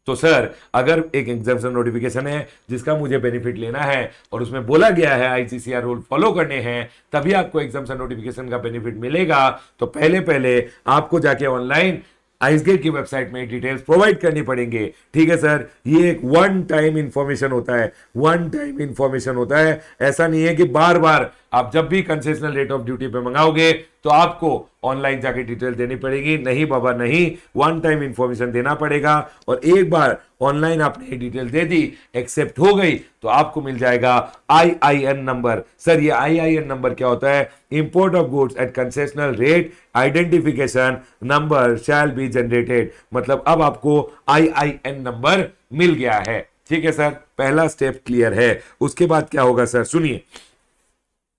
तो सर अगर एक एग्जाम्पशन नोटिफिकेशन है जिसका मुझे बेनिफिट लेना है और उसमें बोला गया है IGCR रूल फॉलो करने हैं तभी आपको एग्जाम्पशन नोटिफिकेशन का बेनिफिट मिलेगा, तो पहले पहले आपको जाके ऑनलाइन आइसगेट की वेबसाइट में डिटेल्स प्रोवाइड करनी पड़ेंगे। ठीक है सर, ये एक वन टाइम इंफॉर्मेशन होता है, वन टाइम इंफॉर्मेशन होता है, ऐसा नहीं है कि बार बार आप जब भी कंसेशनल रेट ऑफ ड्यूटी पे मंगाओगे तो आपको ऑनलाइन जाके डिटेल देनी पड़ेगी। नहीं बाबा नहीं, वन टाइम इंफॉर्मेशन देना पड़ेगा और एक बार ऑनलाइन आपने डिटेल दे दी, एक्सेप्ट हो गई तो आपको मिल जाएगा IIN नंबर। सर ये IIN नंबर क्या होता है? Import of goods at concessional rate identification number shall be generated, मतलब अब आपको IIN नंबर मिल गया है। ठीक है सर, पहला स्टेप क्लियर है। उसके बाद क्या होगा सर सुनिए,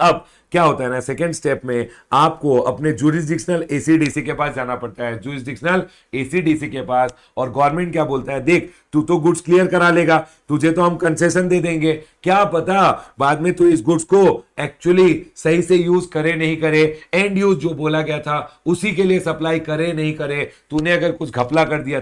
अब क्या होता है ना, सेकेंड स्टेप में आपको अपने जुरिस्डिक्शनल ACDC के पास जाना पड़ता है, जुरिस्डिक्शनल ACDC के पास, और गवर्नमेंट क्या बोलता है, देख तू तो गुड्स क्लियर करा लेगा, तुझे तो हम कंसेशन दे देंगे, क्या पता बाद में तू इस गुड्स को एक्चुअली सही से यूज करे नहीं करे, एंड यूज जो बोला गया था उसी के लिए सप्लाई करे नहीं करे, तूने अगर कुछ घपला कर दिया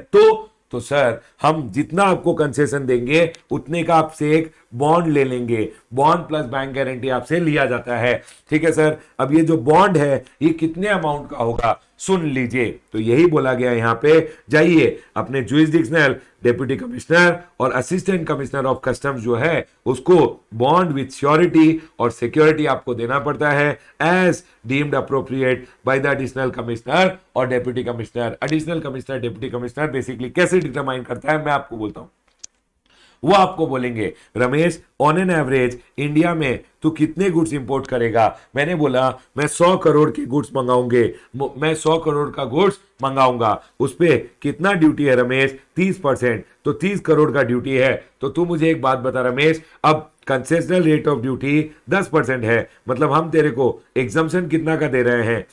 तो सर हम जितना आपको कंसेशन देंगे उतने का आपसे एक बॉन्ड ले लेंगे, बॉन्ड प्लस बैंक गारंटी आपसे लिया जाता है। ठीक है सर, अब ये जो बॉन्ड है ये कितने अमाउंट का होगा सुन लीजिए, तो यही बोला गया यहाँ पे, जाइए अपने जुरिस्डिक्शनल डेप्यूटी कमिश्नर और असिस्टेंट कमिश्नर ऑफ कस्टम्स जो है उसको बॉन्ड विथ श्योरिटी और सिक्योरिटी आपको देना पड़ता है as deemed appropriate by the additional commissioner और deputy commissioner. Additional commissioner deputy commissioner basically कैसे डिटरमाइन करता है मैं आपको बोलता हूं। वो आपको बोलेंगे Ramesh on an average India में तू कितने गुड्स इंपोर्ट करेगा। मैंने बोला मैं 100 करोड़ के गुड्स मंगाऊंगे, मैं 100 करोड़ का गुड्स मंगाऊंगा, उस पर कितना ड्यूटी है रमेश, 30%, तो 30 करोड़ का ड्यूटी है। तो तू मुझे एक बात बता रमेश, अब कंसेशनल रेट ऑफ ड्यूटी 10% है, मतलब हम तेरे को एग्जम्पशन कितना का दे रहे हैं,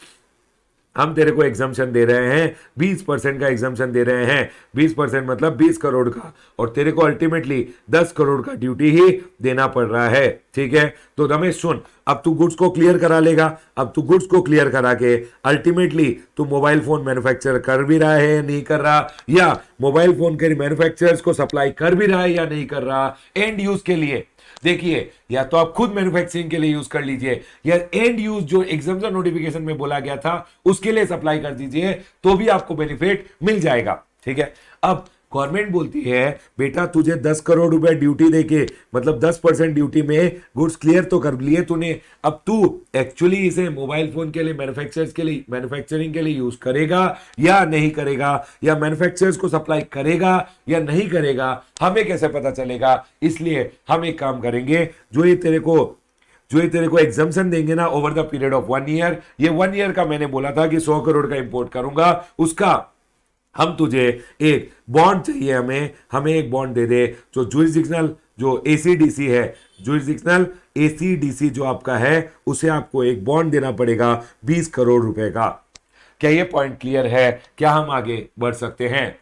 हम तेरे को एग्जम्पशन दे रहे हैं 20% का एग्जम्पशन दे रहे हैं, 20% मतलब 20 करोड़ का, और तेरे को अल्टीमेटली 10 करोड़ का ड्यूटी ही देना पड़ रहा है। ठीक है, तो रमेश सुन, अब तू गुड्स को क्लियर करा लेगा, अब तू गुड्स को क्लियर करा के अल्टीमेटली तू मोबाइल फोन मैन्युफैक्चर कर भी रहा है नहीं कर रहा, या मोबाइल फोन के मैन्युफैक्चरर्स को सप्लाई कर भी रहा है या नहीं कर रहा एंड यूज के लिए। देखिए, या तो आप खुद मैन्युफैक्चरिंग के लिए यूज कर लीजिए, या एंड यूज जो एग्जाम्पशन नोटिफिकेशन में बोला गया था उसके लिए सप्लाई कर दीजिए, तो भी आपको बेनिफिट मिल जाएगा। ठीक है, अब गवर्नमेंट बोलती है बेटा तुझे 10 करोड़ रुपए ड्यूटी देके, मतलब 10% ड्यूटी में गुड्स क्लियर तो कर लिए तूने, अब तू एक्चुअली इसे मोबाइल फोन के लिए मैन्युफैक्चरर्स के लिए मैन्युफैक्चरिंग के लिए यूज करेगा या नहीं करेगा, या मैन्युफैक्चरर्स को सप्लाई करेगा या नहीं करेगा, हमें कैसे पता चलेगा। इसलिए हम एक काम करेंगे, जो ये तेरे को एग्जाम्पशन देंगे ना over the period of 1 year, ये 1 ईयर का मैंने बोला था कि 100 करोड़ का इंपोर्ट करूंगा, उसका हम तुझे एक बॉन्ड चाहिए, हमें एक बॉन्ड दे दे, जो जुरिसडिक्शनल जो एसीडीसी है, जुरिसडिक्शनल एसीडीसी जो आपका है, उसे आपको एक बॉन्ड देना पड़ेगा 20 करोड़ रुपए का। क्या ये पॉइंट क्लियर है? क्या हम आगे बढ़ सकते हैं?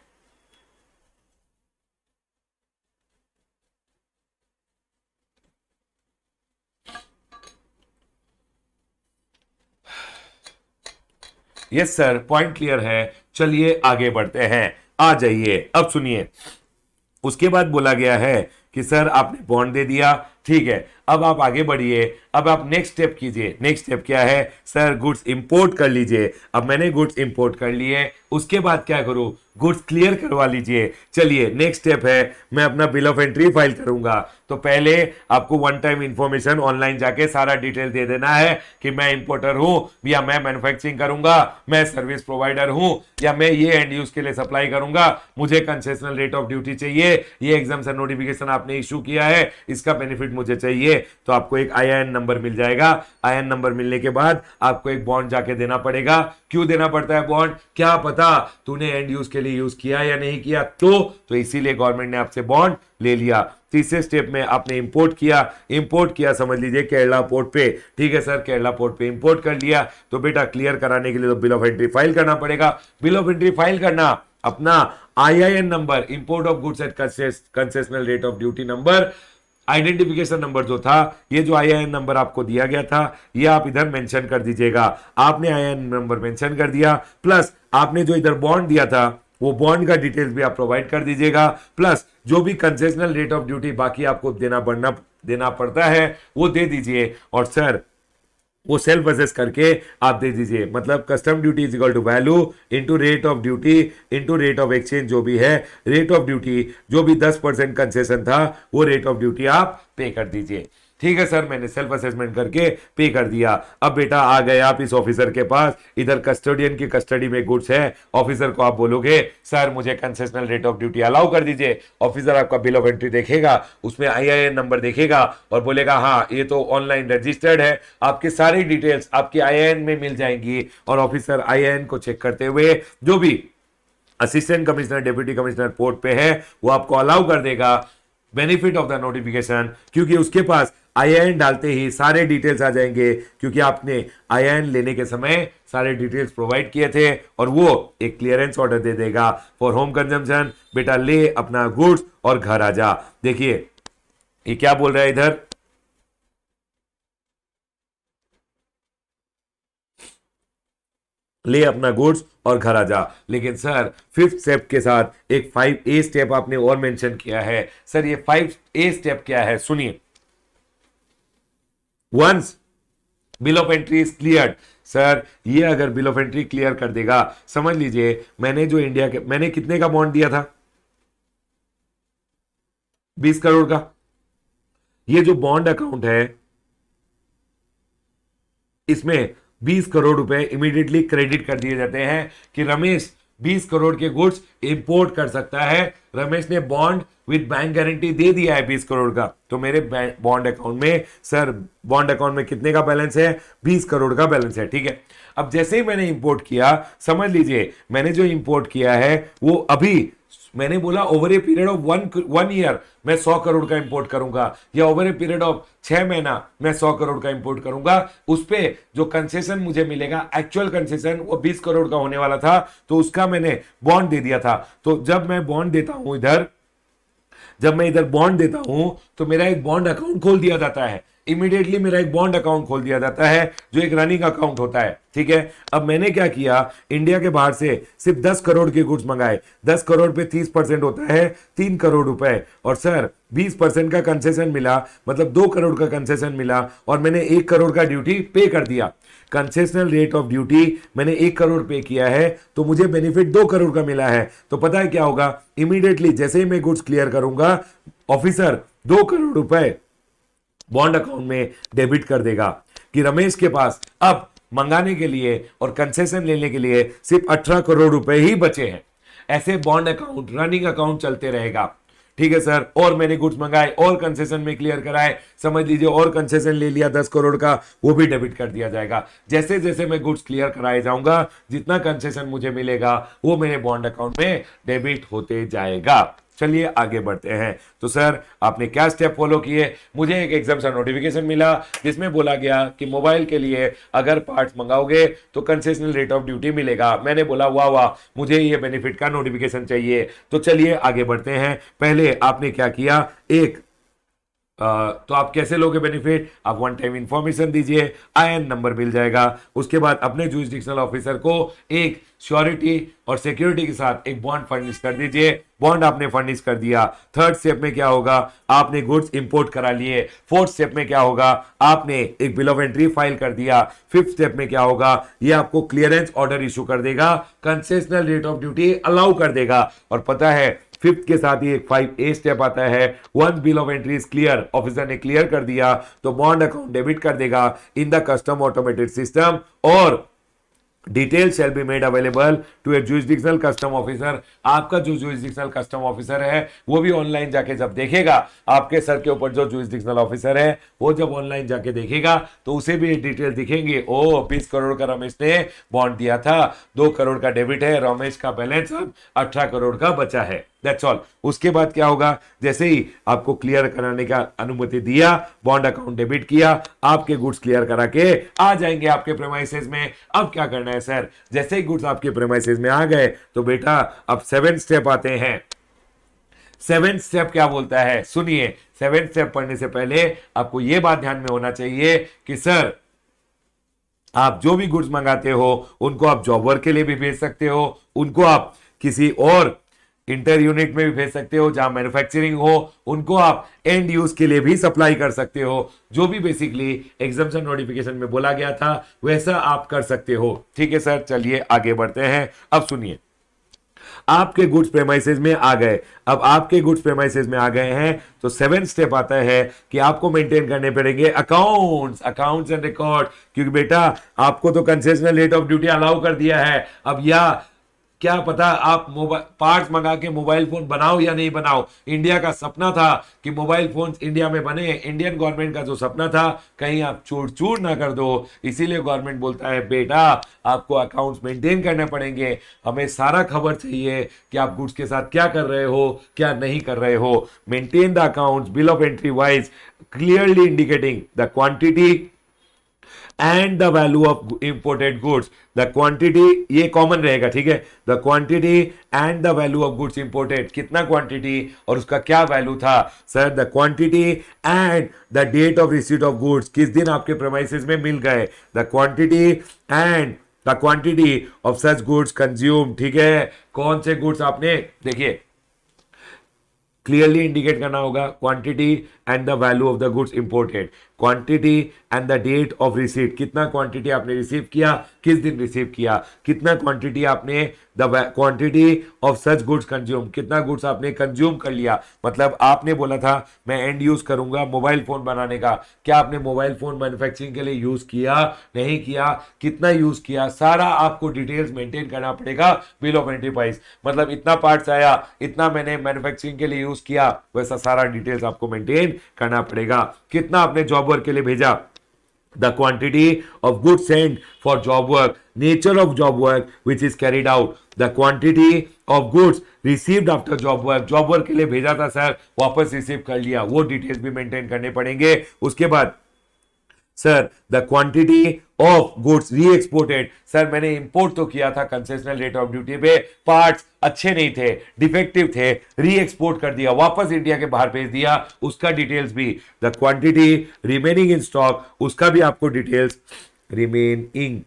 यस सर, पॉइंट क्लियर है। चलिए आगे बढ़ते हैं, आ जाइए। अब सुनिए, उसके बाद बोला गया है कि सर आपने बॉन्ड दे दिया, ठीक है, अब आप आगे बढ़िए, अब आप नेक्स्ट स्टेप कीजिए। नेक्स्ट स्टेप क्या है सर? गुड्स इंपोर्ट कर लीजिए। अब मैंने गुड्स इंपोर्ट कर लिए, उसके बाद क्या करूं? गुड्स क्लियर करवा लीजिए। चलिए नेक्स्ट स्टेप है, मैं अपना बिल ऑफ एंट्री फाइल करूंगा। तो पहले आपको वन टाइम इंफॉर्मेशन ऑनलाइन जाके सारा डिटेल दे देना है कि मैं इंपोर्टर हूं, या मैं मैन्युफैक्चरिंग करूंगा, मैं सर्विस प्रोवाइडर हूं, या मैं ये एंड यूज के लिए सप्लाई करूंगा, मुझे कंसेशनल रेट ऑफ ड्यूटी चाहिए, ये एग्जाम्पशन नोटिफिकेशन आपने इशू किया है, इसका बेनिफिट मुझे चाहिए। तो आपको एक आईआईएन नंबर मिल जाएगा। आईआईएन नंबर मिलने के बाद आपको एक बॉन्ड जाके देना पड़ेगा। क्यों देना पड़ता है बॉन्ड? क्या पता तूने एंड यूज के लिए यूज किया या नहीं किया, तो इसीलिए गवर्नमेंट ने आपसे बॉन्ड ले लिया। तीसरे स्टेप में आपने इंपोर्ट किया, समझ लीजिए केरला पोर्ट पे। ठीक है सर, केरला पोर्ट पे इंपोर्ट कर लिया, तो बेटा क्लियर कराने के लिए तो बिल ऑफ एंट्री फाइल करना पड़ेगा। बिल ऑफ एंट्री फाइल करना, अपना IIN number, import of goods at concessional rate of duty number, identification number जो था, ये जो आईआईएन नंबर आपको दिया गया था, ये आप इधर मेंशन कर दीजिएगा। आपने आईआईएन नंबर मेंशन कर दिया, प्लस आपने जो इधर बॉन्ड दिया था वो बॉन्ड का डिटेल्स भी आप प्रोवाइड कर दीजिएगा, प्लस जो भी कंसेशनल रेट ऑफ ड्यूटी बाकी आपको देना पड़ता है वो दे दीजिए। और सर वो सेल्फ असेस करके आप दे दीजिए, मतलब custom duty is equal to value into rate of duty into rate of exchange, जो भी है रेट ऑफ ड्यूटी, जो भी 10% कंसेशन था वो रेट ऑफ ड्यूटी आप पे कर दीजिए। ठीक है सर, मैंने सेल्फ असेसमेंट करके पे कर दिया। अब बेटा आ गए आप इस ऑफिसर के पास, इधर कस्टोडियन की कस्टडी में गुड्स है। ऑफिसर को आप बोलोगे सर मुझे concessional rate of duty allow कर दीजिए। ऑफिसर आपका बिल ऑफ एंट्री देखेगा, उसमें आईआईएन नंबर देखेगा और बोलेगा हाँ ये तो ऑनलाइन रजिस्टर्ड है, आपके सारी डिटेल्स आपके आईआईएन में मिल जाएंगी। और ऑफिसर आईआईएन को चेक करते हुए जो भी assistant commissioner, deputy commissioner port पे है, वो आपको अलाउ कर देगा बेनिफिट ऑफ द नोटिफिकेशन, क्योंकि उसके पास आईआईएन डालते ही सारे डिटेल्स आ जाएंगे, क्योंकि आपने आईआईएन लेने के समय सारे डिटेल्स प्रोवाइड किए थे, और वो एक क्लियरेंस ऑर्डर दे देगा फॉर होम कंजम्पशन। बेटा ले अपना गुड्स और घर आ जा। देखिए ये क्या बोल रहा है इधर, ले अपना गुड्स और घर आ जा। लेकिन सर 5th स्टेप के साथ एक 5A स्टेप आपने और मेंशन किया है। सर ये 5A स्टेप क्या है? सुनिए, once bill of entry is cleared, sir ये अगर बिल ऑफ एंट्री क्लियर कर देगा, समझ लीजिए मैंने जो इंडिया के, मैंने कितने का बॉन्ड दिया था? 20 करोड़ का। ये जो बॉन्ड अकाउंट है इसमें 20 करोड़ रुपए इमीडिएटली क्रेडिट कर दिए जाते हैं कि रमेश 20 करोड़ के गुड्स इंपोर्ट कर सकता है। रमेश ने बॉन्ड विद बैंक गारंटी दे दिया है 20 करोड़ का, तो मेरे बॉन्ड अकाउंट में सर बॉन्ड अकाउंट में कितने का बैलेंस है? 20 करोड़ का बैलेंस है। ठीक है, अब जैसे ही मैंने इंपोर्ट किया, समझ लीजिए मैंने जो इंपोर्ट किया है वो अभी मैंने बोला over a period of one year मैं 100 करोड़ का इंपोर्ट करूंगा, या ओवर ए पीरियड ऑफ 6 महीना मैं 100 करोड़ का इंपोर्ट करूंगा। उस पे जो कंसेशन मुझे मिलेगा, एक्चुअल कंसेशन वो 20 करोड़ का होने वाला था, तो उसका मैंने बॉन्ड दे दिया था। तो जब मैं बॉन्ड देता हूं इधर, जब मैं इधर बॉन्ड देता हूं तो मेरा एक बॉन्ड अकाउंट खोल दिया जाता है, इमीडिएटली मेरा एक बॉन्ड अकाउंट खोल दिया जाता है जो एक रनिंग अकाउंट होता है। ठीक है, अब मैंने क्या किया, इंडिया के बाहर से सिर्फ 10 करोड़ के गुड्स मंगाए। 10 करोड़ पे 30% होता है 3 करोड़ रुपए, और सर 20% का कंसेशन मिला, मतलब 2 करोड़ का कंसेशन मिला, और मैंने 1 करोड़ का ड्यूटी पे कर दिया। कंसेशनल रेट ऑफ ड्यूटी मैंने 1 करोड़ पे किया है, तो मुझे बेनिफिट 2 करोड़ का मिला है। तो पता है क्या होगा, इमीडिएटली जैसे ही मैं गुड्स क्लियर करूंगा, ऑफिसर 2 करोड़ रुपए बॉन्ड अकाउंट में डेबिट कर देगा कि रमेश के पास अब मंगाने के लिए और कंसेशन लेने के लिए सिर्फ 18 करोड़ रुपए ही बचे हैं। ऐसे बॉन्ड अकाउंट, रनिंग अकाउंट चलते रहेगा। ठीक है सर, और मैंने गुड्स मंगाए और कंसेशन में क्लियर कराए, समझ लीजिए, और कंसेशन ले लिया 10 करोड़ का, वो भी डेबिट कर दिया जाएगा। जैसे जैसे मैं गुड्स क्लियर कराए जाऊंगा, जितना कंसेशन मुझे मिलेगा वो मेरे बॉन्ड अकाउंट में डेबिट होते जाएगा। चलिए आगे बढ़ते हैं। तो सर आपने क्या स्टेप फॉलो किए? मुझे एक एग्जाम्शन नोटिफिकेशन मिला जिसमें बोला गया कि मोबाइल के लिए अगर पार्ट्स मंगाओगे तो कंसेशनल रेट ऑफ ड्यूटी मिलेगा। मैंने बोला वाह वाह, मुझे ये बेनिफिट का नोटिफिकेशन चाहिए। तो चलिए आगे बढ़ते हैं। पहले आपने क्या किया, तो आप कैसे लोगे बेनिफिट? आप वन टाइम इंफॉर्मेशन दीजिए, आईएन नंबर मिल जाएगा। उसके बाद अपने जुरिसडिक्शनल ऑफिसर को एक श्योरिटी और सिक्योरिटी के साथ एक बॉन्ड फर्निश कर दीजिए। बॉन्ड आपने फर्निश कर दिया। थर्ड स्टेप में क्या होगा, आपने गुड्स इंपोर्ट करा लिए। फोर्थ स्टेप में क्या होगा, आपने एक बिल ऑफ एंट्री फाइल कर दिया। फिफ्थ स्टेप में क्या होगा, ये आपको क्लियरेंस ऑर्डर इशू कर देगा, concessional rate of duty allow कर देगा। और पता है फिफ्थ के साथ ही एक 5A स्टेप आता है, once bill of entry is clear, officer ने क्लियर कर दिया तो बॉन्ड अकाउंट डेबिट कर देगा in the custom automated system, और detail shall be made available to a jurisdictional custom officer. आपका जो जुरिसडिक्शनल कस्टम ऑफिसर है वो भी ऑनलाइन जाके जब देखेगा, आपके सर के ऊपर जो जुरिसडिक्शनल ऑफिसर है वो जब ऑनलाइन जाके देखेगा तो उसे भी डिटेल दिखेंगे। ओ 20 करोड़ का रमेश ने बॉन्ड दिया था, 2 करोड़ का डेबिट है, रमेश का बैलेंस अब 18 करोड़ का बचा है। That's all. उसके बाद क्या होगा, जैसे ही आपको क्लियर कराने का अनुमति दिया, बॉन्ड अकाउंट डेबिट किया, आपके गुड्स क्लियर करा के आ जाएंगे आपके प्रेमाइसेस में। अब क्या करना है सर, जैसे ही गुड्स आपके प्रेमाइसेस में आ गए तो बेटा अब 7th स्टेप आते हैं। 7th स्टेप क्या बोलता है, सुनिए। 7th स्टेप पढ़ने से पहले आपको यह बात ध्यान में होना चाहिए कि सर आप जो भी गुड्स मंगाते हो उनको आप जॉब वर्क के लिए भी भेज सकते हो, उनको आप किसी और इंटर यूनिट में भी भेज सकते हो जहां मैन्युफैक्चरिंग हो, उनको आप एंड यूज के लिए भी सप्लाई कर सकते हो। जो भी बेसिकली एग्जाम्पशन नोटिफिकेशन में बोला गया था वैसा आप कर सकते हो। ठीक है सर, चलिए आगे बढ़ते हैं। अब सुनिए, आपके गुड्स प्रेमाइसेस में आ गए। अब आपके गुड्स प्रेमाइसेस में आ गए हैं तो 7th स्टेप आता है कि आपको मेंटेन करने पड़ेंगे अकाउंट्स एंड रिकॉर्ड, क्योंकि बेटा आपको तो concessional rate of duty allow कर दिया है। अब या क्या पता आप मोबाइल पार्ट्स मंगा के मोबाइल फोन बनाओ या नहीं बनाओ। इंडिया का सपना था कि मोबाइल फोन इंडिया में बने, इंडियन गवर्नमेंट का जो सपना था कहीं आप चूर चूर ना कर दो। इसीलिए गवर्नमेंट बोलता है बेटा आपको अकाउंट्स मेंटेन करने पड़ेंगे, हमें सारा खबर चाहिए कि आप गुड्स के साथ क्या कर रहे हो क्या नहीं कर रहे हो। Maintain the accounts bill of entry wise clearly indicating the quantity and the value of imported goods. The quantity ये कॉमन रहेगा, ठीक है। The quantity and the value of goods imported, कितना क्वांटिटी और उसका क्या वैल्यू था sir. The quantity and the date of receipt of goods, किस दिन आपके प्रेमाइसेस में मिल गए। The quantity and the quantity of such goods consume, ठीक है। कौन से गुड्स आपने, देखिए क्लियरली इंडिकेट करना होगा quantity and the value of the goods imported, quantity and the date of receipt, कितना क्वांटिटी आपने रिसीव किया, किस दिन रिसीव किया, कितना क्वांटिटी आपने, the quantity of such goods consume, कितना गुड्स आपने कंज्यूम कर लिया। मतलब आपने बोला था मैं एंड यूज करूंगा मोबाइल फोन बनाने का, क्या आपने मोबाइल फोन मैन्युफैक्चरिंग के लिए यूज किया, नहीं किया, कितना यूज किया, सारा आपको डिटेल्स मेंटेन करना पड़ेगा बिल ऑफ एंटरप्राइज। मतलब इतना पार्ट्स आया, इतना मैंने मैन्युफैक्चरिंग के लिए यूज किया, वैसा सारा डिटेल्स आपको मेंटेन करना पड़ेगा। कितना आपने जॉब वर्क के लिए भेजा, the quantity of goods sent for job work, nature of job work which is carried out, the quantity of goods received after job work, job work के लिए भेजा था सर, वापस रिसीव कर लिया, वो डिटेल्स भी मेंटेन करने पड़ेंगे। उसके बाद sir the quantity of goods री एक्सपोर्टेड, सर मैंने इंपोर्ट तो किया था कंसेशनल रेट ऑफ ड्यूटी पे, पार्ट्स अच्छे नहीं थे, डिफेक्टिव थे, री एक्सपोर्ट कर दिया, वापस इंडिया के बाहर भेज दिया, उसका डिटेल्स भी। The quantity remaining in stock, उसका भी आपको डिटेल्स, रिमेनिंग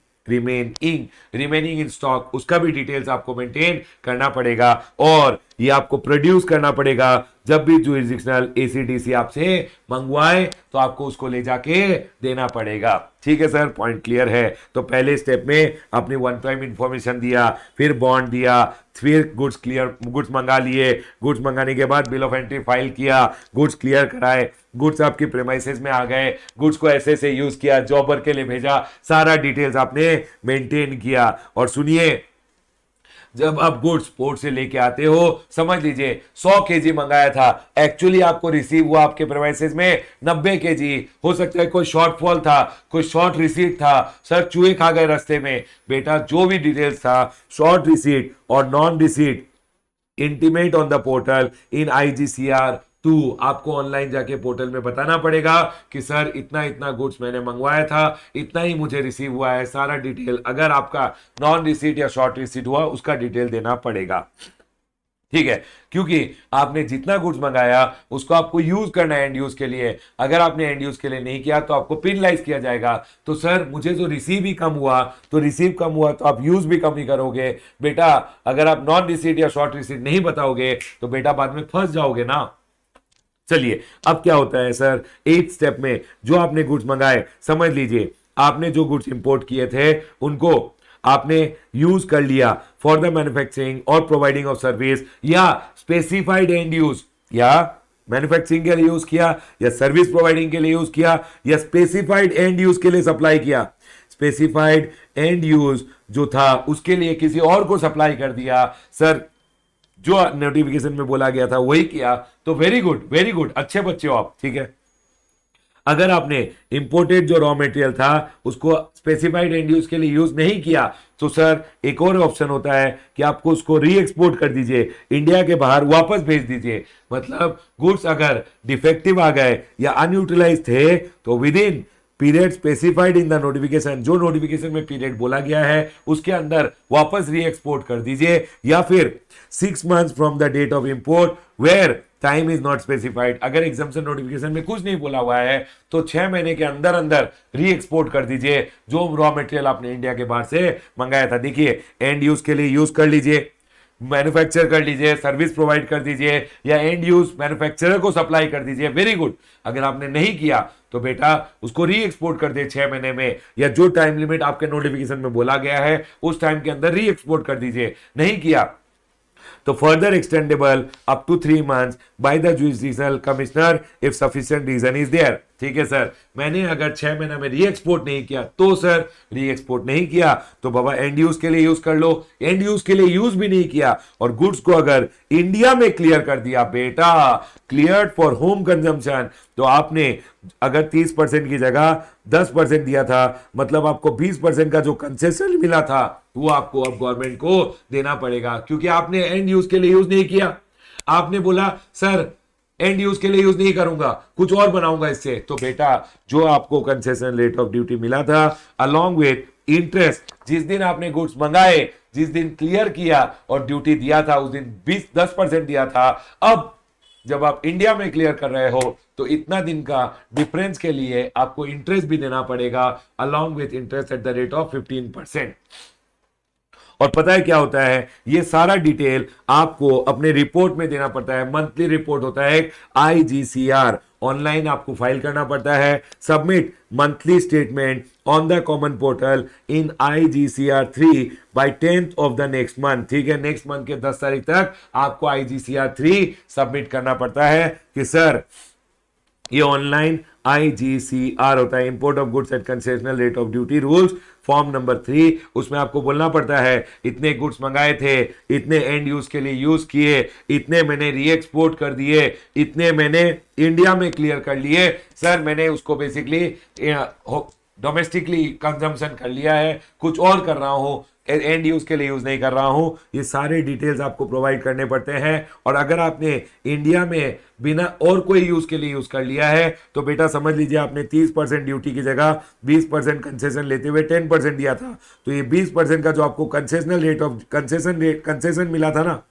इन स्टॉक, उसका भी डिटेल्स आपको मेंटेन करना पड़ेगा। और ये आपको प्रोड्यूस करना पड़ेगा, जब भी जुरिसडिक्शनल एसीडीसी आपसे मंगवाए तो आपको उसको ले जाके देना पड़ेगा। ठीक है सर, पॉइंट क्लियर है। तो पहले स्टेप में आपने वन टाइम इंफॉर्मेशन दिया, फिर बॉन्ड दिया, फिर गुड्स मंगा लिए, गुड्स मंगाने के बाद बिल ऑफ एंट्री फाइल किया, गुड्स क्लियर कराए, गुड्स आपकी प्रेमाइसेस में आ गए, गुड्स को ऐसे से यूज किया, जॉबर के लिए भेजा, सारा डिटेल्स आपने मेंटेन किया। और सुनिए, जब आप गुड्स पोर्ट से लेके आते हो, समझ लीजिए 100 केजी मंगाया था, एक्चुअली आपको रिसीव हुआ आपके प्रेमाइसेस में 90 केजी, हो सकता है कोई शॉर्टफॉल था, कोई शॉर्ट रिसीट था, सर चूहे खा गए रास्ते में, बेटा जो भी डिटेल्स था, शॉर्ट रिसीट और non receipt, intimate on the portal in IGCR 2, आपको ऑनलाइन जाके पोर्टल में बताना पड़ेगा कि सर इतना इतना गुड्स मैंने मंगवाया था, इतना ही मुझे रिसीव हुआ है, सारा डिटेल। अगर आपका नॉन रिसीट या शॉर्ट रिसीट हुआ, उसका डिटेल देना पड़ेगा। ठीक है, क्योंकि आपने जितना गुड्स मंगाया उसको आपको यूज करना है एंड यूज के लिए। अगर आपने एंड यूज के लिए नहीं किया तो आपको पेनलाइज किया जाएगा। तो सर मुझे जो रिसीव ही कम हुआ, तो रिसीव कम हुआ तो आप यूज भी कम ही करोगे बेटा। अगर आप नॉन रिसीट या शॉर्ट रिसीट नहीं बताओगे तो बेटा बाद में फंस जाओगे ना। चलिए अब क्या होता है सर, 8th स्टेप में जो आपने गुड्स मंगाए, समझ लीजिए आपने जो गुड्स इंपोर्ट किए थे उनको आपने यूज कर लिया फॉर द मैन्युफैक्चरिंग और प्रोवाइडिंग ऑफ सर्विस, या स्पेसिफाइड एंड यूज, या मैन्युफैक्चरिंग के लिए यूज किया, या सर्विस प्रोवाइडिंग के लिए यूज किया, या स्पेसिफाइड एंड यूज के लिए सप्लाई किया। स्पेसिफाइड एंड यूज जो था उसके लिए किसी और को सप्लाई कर दिया, सर जो नोटिफिकेशन में बोला गया था वही किया, तो वेरी गुड, अच्छे बच्चे हो आप। ठीक है, अगर आपने इंपोर्टेड जो रॉ मटेरियल था उसको स्पेसिफाइड एंड यूज के लिए यूज नहीं किया, तो सर एक और ऑप्शन होता है कि आपको उसको री एक्सपोर्ट कर दीजिए, इंडिया के बाहर वापस भेज दीजिए। मतलब गुड्स अगर डिफेक्टिव आ गए या अनयूटिलाइज थे तो with in period specified in the notification, जो नोटिफिकेशन में पीरियड बोला गया है उसके अंदर वापस री एक्सपोर्ट कर दीजिए, या फिर 6 months from the date of import where time is not specified. अगर एग्जामिनेशन नोटिफिकेशन में कुछ नहीं बोला हुआ है तो 6 महीने के अंदर अंदर री एक्सपोर्ट कर दीजिए जो रॉ मटेरियल आपने इंडिया के बाहर से मंगाया था। देखिए एंड यूज के लिए यूज कर लीजिए, मैन्युफैक्चर कर लीजिए, सर्विस प्रोवाइड कर दीजिए, या एंड यूज मैन्युफैक्चरर को सप्लाई कर दीजिए, वेरी गुड। अगर आपने नहीं किया तो बेटा उसको री एक्सपोर्ट कर दे 6 महीने में, या जो टाइम लिमिट आपके नोटिफिकेशन में बोला गया है उस टाइम के अंदर री एक्सपोर्ट कर दीजिए। नहीं किया तो further extendable up to 3 months by the judicial commissioner if sufficient reason is there. ठीक है सर, मैंने अगर 6 महीने में री एक्सपोर्ट नहीं किया तो सर री एक्सपोर्ट नहीं किया तो बाबा एंड यूज के लिए यूज कर लो। एंड यूज के लिए यूज भी नहीं किया और गुड्स को अगर इंडिया में क्लियर कर दिया, बेटा क्लियर्ड फॉर होम कंजम्पशन, तो आपने अगर 30% की जगह 10% दिया था, मतलब आपको 20% का जो कंसेशन मिला था वो आपको अब गवर्नमेंट को देना पड़ेगा, क्योंकि आपने एंड यूज के लिए यूज नहीं किया। आपने बोला सर एंड यूज के लिए यूज नहीं करूंगा, कुछ और बनाऊंगा इससे, तो बेटा जो आपको कंसेशन रेट ऑफ ड्यूटी मिला था अलोंग विथ इंटरेस्ट, जिस दिन आपने गुड्स मंगाए, जिस दिन क्लियर किया और ड्यूटी दिया था उस दिन 10% दिया था, अब जब आप इंडिया में क्लियर कर रहे हो तो इतना दिन का डिफरेंस के लिए आपको इंटरेस्ट भी देना पड़ेगा along with interest at the rate of 15%। और पता है क्या होता है, ये सारा डिटेल आपको अपने रिपोर्ट में देना पड़ता है। मंथली रिपोर्ट होता है आईजीसीआर, ऑनलाइन आपको फाइल करना पड़ता है। Submit monthly statement on the common portal in IGCR3 by 10th of the next month. ठीक है, नेक्स्ट मंथ के 10 तारीख तक आपको IGCR3 सबमिट करना पड़ता है कि सर ये ऑनलाइन IGCR होता है, import of goods at concessional rate of duty rules, form number 3। उसमें आपको बोलना पड़ता है इतने गुड्स मंगाए थे, इतने एंड यूज के लिए यूज किए, इतने मैंने री एक्सपोर्ट कर दिए, इतने मैंने इंडिया में क्लियर कर लिए, सर मैंने उसको बेसिकली डोमेस्टिकली कंजम्पशन कर लिया है, कुछ और कर रहा हूं, एंड यूज के लिए यूज नहीं कर रहा हूं। ये सारे डिटेल्स आपको प्रोवाइड करने पड़ते हैं। और अगर आपने इंडिया में बिना और कोई यूज के लिए यूज कर लिया है तो बेटा समझ लीजिए आपने 30% ड्यूटी की जगह 20% कंसेशन लेते हुए 10% दिया था, तो ये 20% का जो आपको कंसेशन मिला था ना,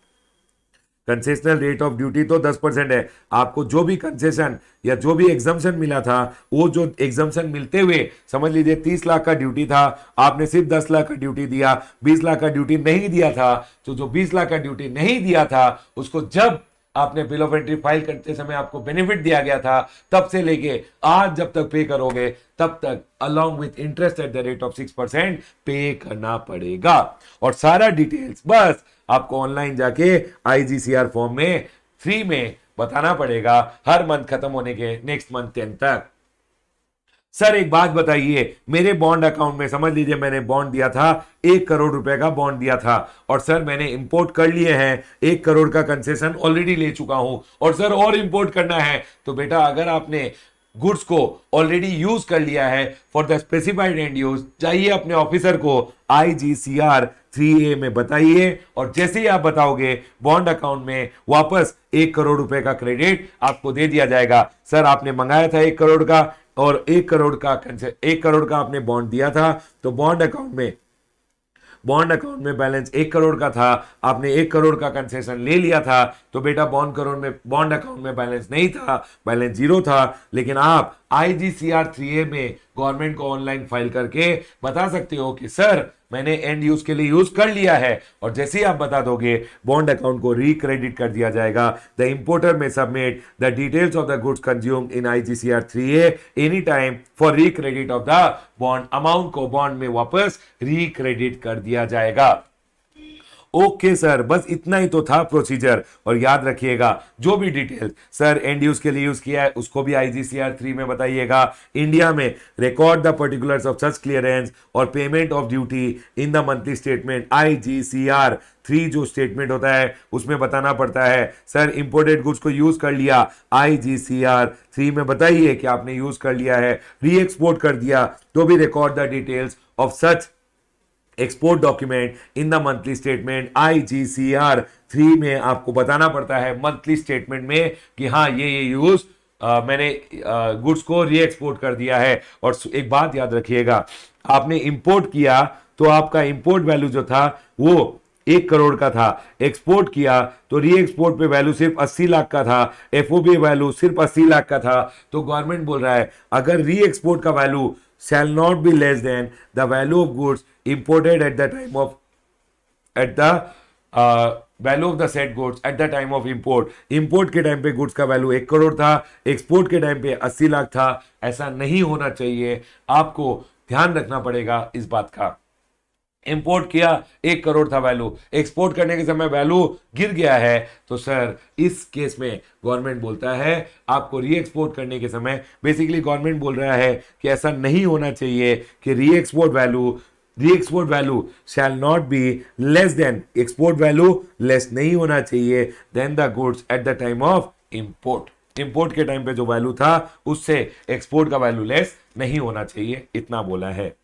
कंसेशनल रेट ऑफ ड्यूटी तो 10% है। आपको जो भी कंसेशन या जो भी एग्जाम्पशन मिला था, वो जो एग्जाम्पशन मिलते हुए समझ लीजिए 30 लाख का ड्यूटी था, आपने सिर्फ 10 लाख का ड्यूटी दिया, 20 लाख का ड्यूटी नहीं दिया था। तो जो 20 लाख का ड्यूटी नहीं दिया था उसको जब आपने बिल ऑफ एंट्री फाइल करते समय आपको बेनिफिट दिया गया था, तब से लेके आज जब तक पे करोगे तब तक along with interest at the rate of 6% पे करना पड़ेगा। और सारा डिटेल्स बस आपको ऑनलाइन जाके IGCR फॉर्म में फ्री में बताना पड़ेगा हर मंथ खत्म होने के नेक्स्ट मंथ 10 तक। सर एक बात बताइए, मेरे बॉन्ड अकाउंट में समझ लीजिए मैंने बॉन्ड दिया था, 1 करोड़ रुपए का बॉन्ड दिया था, और सर मैंने इंपोर्ट कर लिए हैं, 1 करोड़ का कंसेशन ऑलरेडी ले चुका हूं, और सर और इंपोर्ट करना है। तो बेटा अगर आपने गुड्स को ऑलरेडी यूज कर लिया है for the specified end use, चाहिए अपने ऑफिसर को IGCR 3A में बताइए, और जैसे ही आप बताओगे बॉन्ड अकाउंट में वापस 1 करोड़ रुपए का क्रेडिट आपको दे दिया जाएगा। सर आपने मंगाया था 1 करोड़ का, और 1 करोड़ का आपने बॉन्ड दिया था, तो बॉन्ड अकाउंट में बैलेंस 1 करोड़ का था, आपने 1 करोड़ का कंसेशन ले लिया था, तो बेटा बॉन्ड अकाउंट में बैलेंस नहीं था, बैलेंस 0 था। लेकिन आप IGCR 3A में गवर्नमेंट को ऑनलाइन फाइल करके बता सकते हो कि सर मैंने एंड यूज के लिए यूज कर लिया है, और जैसे ही आप बता दोगे बॉन्ड अकाउंट को रिक्रेडिट कर दिया जाएगा। The importer may submit the details of the goods consumed in IGCR 3A any time for recredit of the bond, amount को बॉन्ड में वापस रिक्रेडिट कर दिया जाएगा। ओके सर, बस इतना ही तो था प्रोसीजर। और याद रखिएगा जो भी डिटेल सर एंड यूज के लिए यूज किया है उसको भी IGCR 3 में बताइएगा। इंडिया में record the particulars of such clearance और payment of duty in the monthly statement. IGCR 3 जो स्टेटमेंट होता है उसमें बताना पड़ता है सर इंपोर्टेड गुड्स को यूज कर लिया, IGCR 3 में बताइए कि आपने यूज कर लिया है। री एक्सपोर्ट कर दिया तो भी record the details of such export document in the monthly statement. IGCR 3 में आपको बताना पड़ता है मंथली स्टेटमेंट में कि हाँ ये यूज मैंने गुड्स को री एक्सपोर्ट कर दिया है। और एक बात याद रखिएगा, आपने इंपोर्ट किया तो आपका इंपोर्ट वैल्यू जो था वो 1 करोड़ का था, एक्सपोर्ट किया तो री एक्सपोर्ट पे वैल्यू सिर्फ 80 लाख का था, FOB वैल्यू सिर्फ 80 लाख का था। तो गवर्नमेंट बोल रहा है अगर री एक्सपोर्ट का value shall not be less than the value of goods imported at the time of value of the said goods at the time of import। Import के टाइम पे गुड्स का वैल्यू 1 करोड़ था, एक्सपोर्ट के time पे 80 लाख था। ऐसा नहीं होना चाहिए, आपको ध्यान रखना पड़ेगा इस बात का। इंपोर्ट किया 1 करोड़ था वैल्यू, एक्सपोर्ट करने के समय वैल्यू गिर गया है, तो सर इस केस में गवर्नमेंट बोलता है आपको री एक्सपोर्ट करने के समय बेसिकली गवर्नमेंट बोल रहा है कि ऐसा नहीं होना चाहिए कि re export value shall not be less than, export value less नहीं होना चाहिए than the goods at the time of import. Import के टाइम पे जो वैल्यू था उससे एक्सपोर्ट का वैल्यू लेस नहीं होना चाहिए, इतना बोला है।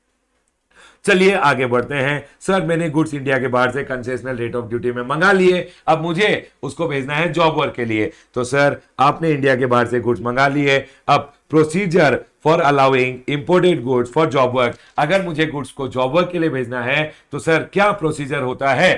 चलिए आगे बढ़ते हैं। सर मैंने गुड्स इंडिया के बाहर से कंसेशनल रेट ऑफ ड्यूटी में मंगा लिए, अब मुझे उसको भेजना है जॉब वर्क के लिए। तो सर आपने इंडिया के बाहर से गुड्स मंगा लिए, अब procedure for allowing imported goods for job work. अगर मुझे गुड्स को जॉब वर्क के लिए भेजना है तो सर क्या प्रोसीजर होता है।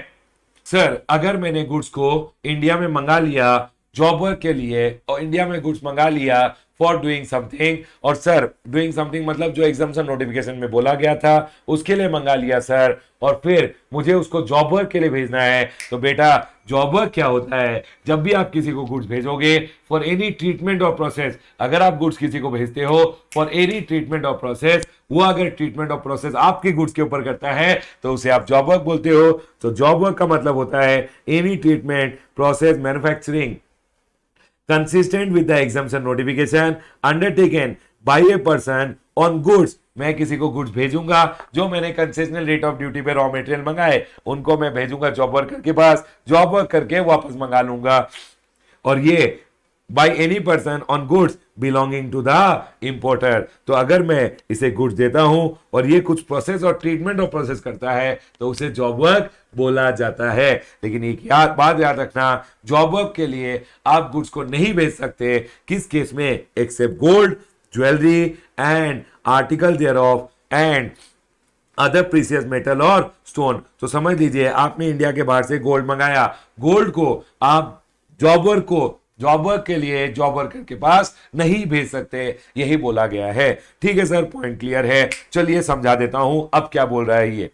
सर अगर मैंने गुड्स को इंडिया में मंगा लिया जॉब वर्क के लिए और इंडिया में गुड्स मंगा लिया फॉर डूइंग समथिंग, और सर डूइंग समथिंग मतलब जो एग्जामिनेशन नोटिफिकेशन में बोला गया था उसके लिए मंगा लिया सर, और फिर मुझे उसको जॉब वर्क के लिए भेजना है। तो बेटा जॉब वर्क क्या होता है, जब भी आप किसी को गुड्स भेजोगे फॉर एनी ट्रीटमेंट और प्रोसेस, अगर आप गुड्स किसी को भेजते हो फॉर एनी ट्रीटमेंट और प्रोसेस, वो अगर ट्रीटमेंट और प्रोसेस आपके गुड्स के ऊपर करता है तो उसे आप जॉब वर्क बोलते हो। तो जॉब वर्क का मतलब होता है any treatment process manufacturing consistent with the exemption notification undertaken by a person on goods। मैं किसी को गुड्स भेजूंगा जो मैंने कंसेशनल रेट ऑफ ड्यूटी पे रॉ मटेरियल मंगाए, उनको मैं भेजूंगा जॉब वर्कर के पास, जॉब वर्क करके वापस मंगा लूंगा, और ये by any person on goods belonging to the importer. तो अगर मैं इसे गुड्स देता हूं और ये कुछ प्रोसेस और ट्रीटमेंट और प्रोसेस करता है तो उसे जॉब वर्क बोला जाता है। लेकिन एक बात याद रखना, जॉब वर्क के लिए आप गुड्स को नहीं भेज सकते, किस केस में, except gold, jewellery and article there of and other precious metal और स्टोन। तो समझ लीजिए आपने इंडिया के बाहर से गोल्ड मंगाया, गोल्ड को आप जॉब वर्क के लिए जॉब वर्कर के पास नहीं भेज सकते, यही बोला गया है। ठीक है सर, पॉइंट क्लियर है। चलिए समझा देता हूं अब क्या बोल रहा है ये।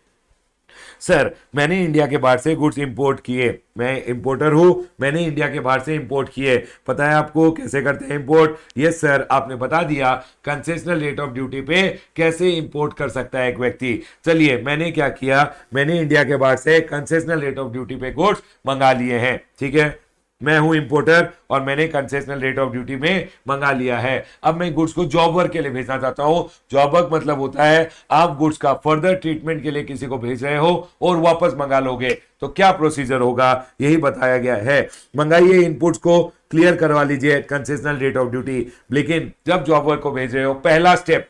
सर मैंने इंडिया के बाहर से गुड्स इंपोर्ट किए, मैं इंपोर्टर हूं, मैंने इंडिया के बाहर से इंपोर्ट किए, पता है आपको कैसे करते हैं इंपोर्ट? यस सर, आपने बता दिया कंसेशनल रेट ऑफ ड्यूटी पे कैसे इंपोर्ट कर सकता है एक व्यक्ति। चलिए मैंने क्या किया, मैंने इंडिया के बाहर से कंसेशनल रेट ऑफ ड्यूटी पे गुड्स मंगा लिए हैं। ठीक है, मैं हूं इंपोर्टर और मैंने कंसेशनल रेट ऑफ ड्यूटी में मंगा लिया है। अब मैं गुड्स को जॉब वर्क के लिए भेजना चाहता हूं। जॉब वर्क मतलब होता है आप गुड्स का फर्दर ट्रीटमेंट के लिए किसी को भेज रहे हो और वापस मंगा लोगे, तो क्या प्रोसीजर होगा यही बताया गया है। मंगाइए इनपुट्स को, क्लियर करवा लीजिए कंसेशनल रेट ऑफ ड्यूटी। लेकिन जब जॉब वर्क को भेज रहे हो, पहला step,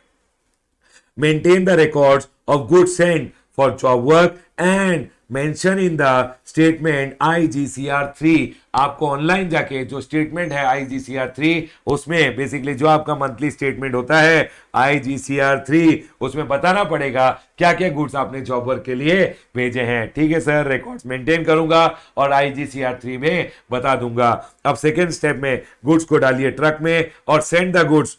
maintain the records of goods sent for job work and mention in the statement IGCR 3। आपको ऑनलाइन जाके जो स्टेटमेंट है IGCR 3, उसमें बेसिकली जो आपका मंथली स्टेटमेंट होता है IGCR 3, उसमें बताना पड़ेगा क्या क्या गुड्स आपने जॉब वर्क के लिए भेजे हैं। ठीक है सर, रिकॉर्ड्स मेंटेन करूंगा और IGCR 3 में बता दूंगा। अब सेकेंड स्टेप में गुड्स को डालिए ट्रक में और send the goods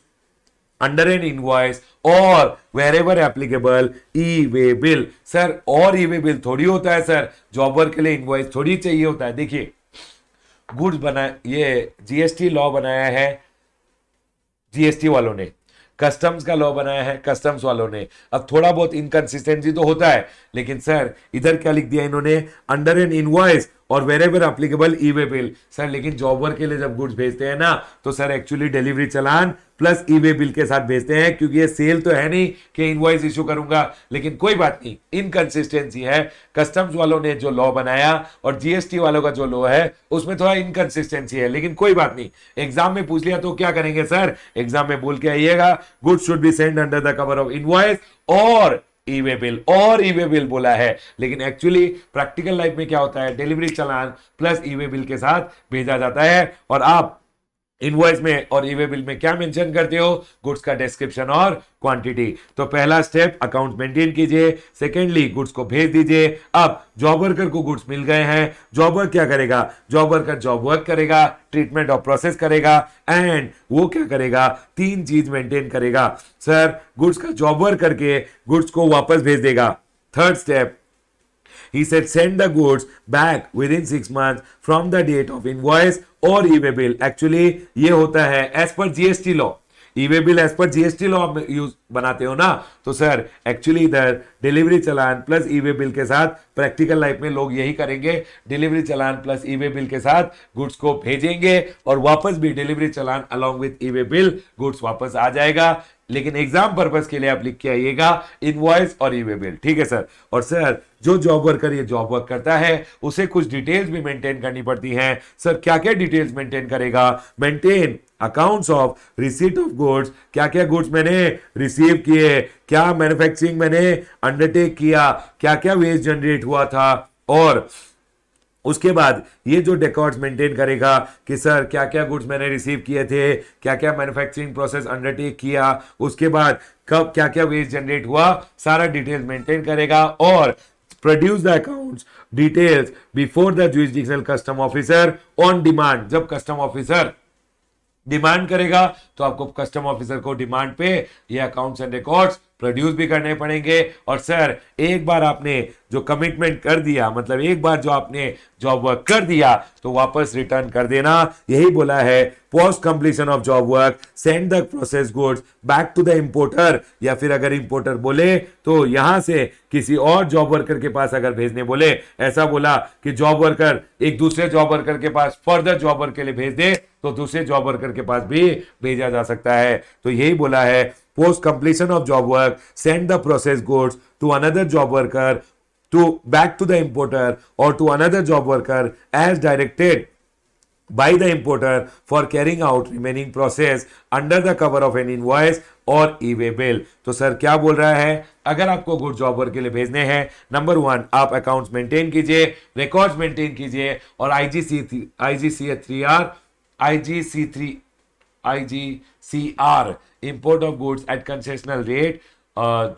under an invoice और wherever applicable e way bill. Sir और ई-वे बिल थोड़ी होता है सर, जॉब वर्क के लिए इनवॉइस थोड़ी चाहिए होता है। देखिए गुड्स बना, ये GST लॉ बनाया है GST वालों ने, कस्टम्स का लॉ बनाया है कस्टम्स वालों ने। अब थोड़ा बहुत इनकंसिस्टेंसी तो होता है, लेकिन सर इधर क्या लिख दिया इन्होंने, अंडर एन इनवॉइस और wherever applicable e way bill. Sir लेकिन जॉब वर्क के लिए जब गुड्स भेजते हैं ना, तो sir actually delivery challan plus e way bill के साथ भेजते हैं, क्योंकि ये सेल तो है नहीं कि इनवॉइस इशू करूंगा। लेकिन कोई बात नहीं, इनकंसिस्टेंसी है। कस्टम्स वालों ने जो लॉ बनाया और GST वालों का जो लॉ है उसमें थोड़ा इनकंसिस्टेंसी है, लेकिन कोई बात नहीं। एग्जाम में पूछ लिया तो क्या करेंगे सर, एग्जाम में बोल के आइएगा goods should be send under the cover of invoice और ई-वे बिल, और ई-वे बिल बोला है, लेकिन एक्चुअली प्रैक्टिकल लाइफ में क्या होता है, delivery challan plus e way bill के साथ भेजा जाता है। और आप इनवॉइस में और ई-वे बिल में क्या मेंशन करते हो, गुड्स का डिस्क्रिप्शन और क्वांटिटी। तो पहला स्टेप अकाउंट मेंटेन कीजिए, सेकेंडली गुड्स को भेज दीजिए। अब जॉब वर्कर को गुड्स मिल गए हैं, जॉब वर्क क्या करेगा, जॉब वर्कर जॉब वर्क करेगा, ट्रीटमेंट और प्रोसेस करेगा, एंड वो क्या करेगा, तीन चीज मेंटेन करेगा। सर गुड्स का जॉब वर्क करके गुड्स को वापस भेज देगा। Third step, he said send the goods back within 6 months from the date of invoice or e-way bill। Actually ये होता है as per GST law, e way bill as per GST law आप use बनाते हो ना, तो सर एक्चुअली इधर delivery challan plus e way bill के साथ प्रैक्टिकल लाइफ में लोग यही करेंगे, delivery challan plus e way bill के साथ गुड्स को भेजेंगे और वापस भी delivery challan along with e way bill goods वापस आ जाएगा। लेकिन एग्जाम पर्पस के लिए आप लिख के आइएगा इनवॉइस और ई-वे बिल। ठीक है सर। और सर जो जॉब वर्कर ये जॉब वर्क करता है उसे कुछ डिटेल्स भी मेंटेन करनी पड़ती हैं। सर क्या क्या डिटेल्स मेंटेन करेगा, maintain accounts of receipt of goods, क्या क्या गुड्स मैंने रिसीव किए, क्या मैन्युफैक्चरिंग मैंने अंडरटेक किया, क्या क्या वेस्ट जनरेट हुआ था, और उसके बाद ये जो रिकॉर्ड्स मेंटेन करेगा कि सर क्या क्या गुड्स मैंने रिसीव किए थे, क्या क्या मैन्युफैक्चरिंग प्रोसेस अंडरटेक किया, उसके बाद कब क्या क्या वेस्ट जनरेट हुआ, सारा डिटेल्स मेंटेन करेगा। और produce the accounts details before the jurisdictional custom officer on demand. जब कस्टम ऑफिसर डिमांड करेगा तो आपको कस्टम ऑफिसर को डिमांड पे ये अकाउंट्स एंड रिकॉर्ड्स प्रोड्यूस भी करने पड़ेंगे। और सर एक बार आपने जो कमिटमेंट कर दिया, मतलब एक बार जो आपने जॉब वर्क कर दिया तो वापस रिटर्न कर देना। यही बोला है post completion of job work send the process goods back to the importer, या फिर अगर इंपोर्टर बोले तो यहां से किसी और जॉब वर्कर के पास अगर भेजने बोले, ऐसा बोला कि जॉब वर्कर एक दूसरे जॉब वर्कर के पास फर्दर जॉब वर्क के लिए भेज दे तो दूसरे जॉब वर्कर के पास भी भेजा जा सकता है। तो यही बोला है post completion of job work send the process goods to another job worker to back to the importer or to another job worker as directed by the importer for carrying out remaining process under the cover of an invoice or e-way bill। तो sir क्या बोल रहा है, अगर आपको good job work के लिए भेजने हैं, नंबर 1 आप अकाउंट्स मेंटेन कीजिए, रिकॉर्ड्स मेंटेन कीजिए और IGCR import of goods at concessional rate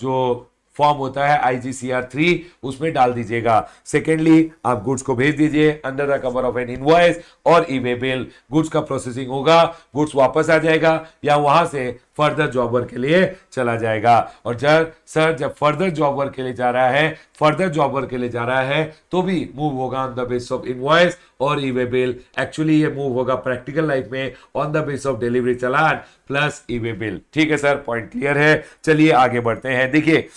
जो फॉर्म होता है IGCR 3 उसमें डाल दीजिएगा। सेकेंडली आप गुड्स को भेज दीजिए under the cover of N invoice और ई-वे बिल। गुड्स का प्रोसेसिंग होगा, गुड्स वापस आ जाएगा या वहां से फर्दर जॉब वर्क के लिए चला जाएगा। और जब फर्दर जॉब वर्क के लिए जा रहा है तो भी मूव होगा on the basis of invoice और ई-वे बिल। एक्चुअली ये मूव होगा प्रैक्टिकल लाइफ में on the basis of delivery challan plus e way bill. ठीक है सर, पॉइंट क्लियर है। चलिए आगे बढ़ते हैं। देखिए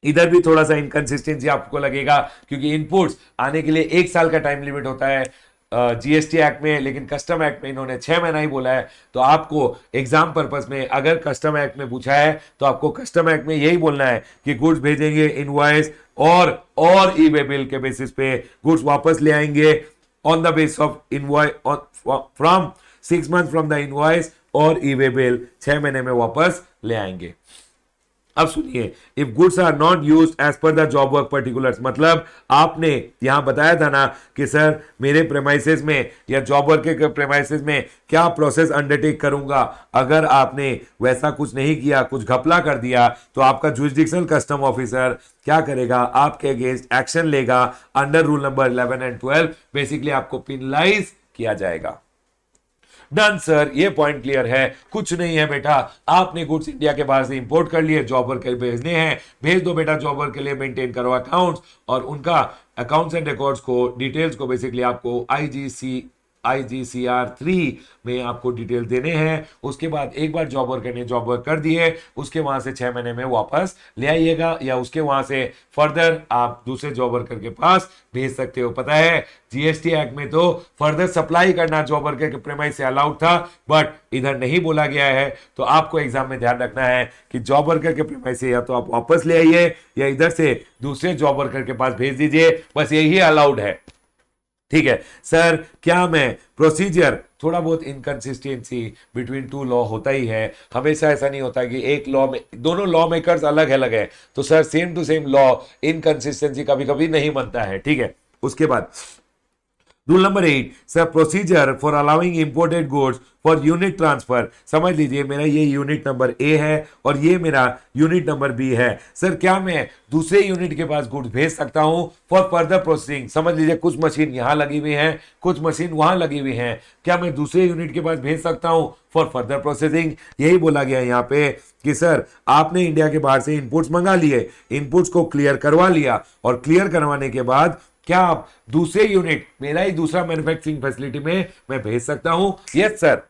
इधर भी थोड़ा सा इनकंसिस्टेंसी आपको लगेगा क्योंकि इनपुट्स आने के लिए 1 साल का टाइम लिमिट होता है जीएसटी एक्ट में, लेकिन कस्टम एक्ट में इन्होंने 6 महीना ही बोला है। तो आपको एग्जाम पर्पस में अगर कस्टम एक्ट में पूछा है तो आपको कस्टम एक्ट में यही बोलना है कि गुड्स भेजेंगे इनवॉइस और ई-वे बिल के बेसिस पे गुड्स वापस ले आएंगे on the base of invoice from 6 month from the invoice और ई-वे बिल 6 महीने में वापस ले आएंगे। अब सुनिए, if goods are not used as per the job work particulars, मतलब आपने यहां बताया था ना कि सर मेरे प्रेमाइसेस में या जॉब वर्क के प्रेमाइसेस में क्या प्रोसेस अंडरटेक करूंगा, अगर आपने वैसा कुछ नहीं किया, कुछ घपला कर दिया तो आपका जुरिसडिक्शनल कस्टम ऑफिसर क्या करेगा, आपके अगेंस्ट एक्शन लेगा under rule number 11 and 12। Basically आपको पिनलाइज किया जाएगा। डन सर, ये पॉइंट क्लियर है। कुछ नहीं है बेटा, आपने गुड्स इंडिया के बाहर से इंपोर्ट कर लिए, जॉब वर्क के लिए भेजने हैं, भेज दो बेटा जॉब वर्क के लिए, मेंटेन करो अकाउंट्स और उनका अकाउंट्स एंड रिकॉर्ड्स को डिटेल्स को बेसिकली आपको IGCR 3 में आपको डिटेल देने हैं। उसके बाद एक बार जॉब वर्कर ने जॉब वर्क कर दिए, उसके वहां से 6 महीने में वापस ले आइएगा या उसके वहां से फर्दर आप दूसरे जॉब वर्कर के पास भेज सकते हो। पता है जीएसटी एक्ट में तो फर्दर सप्लाई करना जॉब वर्कर के प्रेमाइस से अलाउड था, बट इधर नहीं बोला गया है। तो आपको एग्जाम में ध्यान रखना है कि जॉब वर्कर के प्रेमाइस से या तो आप वापस ले आइए या इधर से दूसरे जॉब वर्कर के पास भेज दीजिए, बस यही अलाउड है। ठीक है सर, क्या मैं प्रोसीजर, थोड़ा बहुत इनकंसिस्टेंसी बिटवीन 2 लॉ होता ही है, हमेशा ऐसा नहीं होता कि एक लॉ में दोनों लॉ मेकर्स अलग अलग है तो sir same to same law inconsistency कभी कभी नहीं बनता है। ठीक है, उसके बाद rule number 8 sir, procedure for allowing imported goods for unit transfer. समझ लीजिए मेरा ये यूनिट नंबर ए है और ये मेरा यूनिट नंबर बी है। सर क्या मैं दूसरे यूनिट के पास गुड्स भेज सकता हूं फॉर फर्दर प्रोसेसिंग? समझ लीजिए कुछ मशीन यहां लगी हुई है, कुछ मशीन वहां लगी हुई है, क्या मैं दूसरे यूनिट के पास भेज सकता हूं फॉर फर्दर प्रोसेसिंग? यही बोला गया यहाँ पे कि सर आपने इंडिया के बाहर से इनपुट्स मंगा लिए, इनपुट्स को क्लियर करवा लिया और क्लियर करवाने के बाद क्या आप दूसरे यूनिट, मेरा ही दूसरा मैन्युफैक्चरिंग फैसिलिटी में मैं भेज सकता हूं? Yes sir.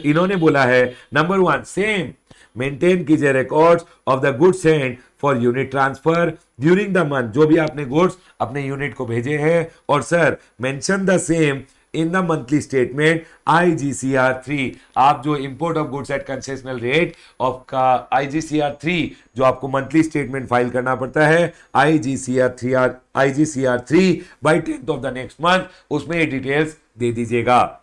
इन्होंने बोला है नंबर 1 सेम मेंटेन कीजिए records of the goods sent for unit transfer during the month, जो भी आपने गुड्स अपने यूनिट को भेजे हैं, और sir mention the same in the monthly statement IGCR 3। आप जो import of goods at concessional rate of का IGCR 3 जो आपको मंथली स्टेटमेंट फाइल करना पड़ता है IGCR 3 by 10th of the next month, उसमें ये डिटेल्स दे दीजिएगा।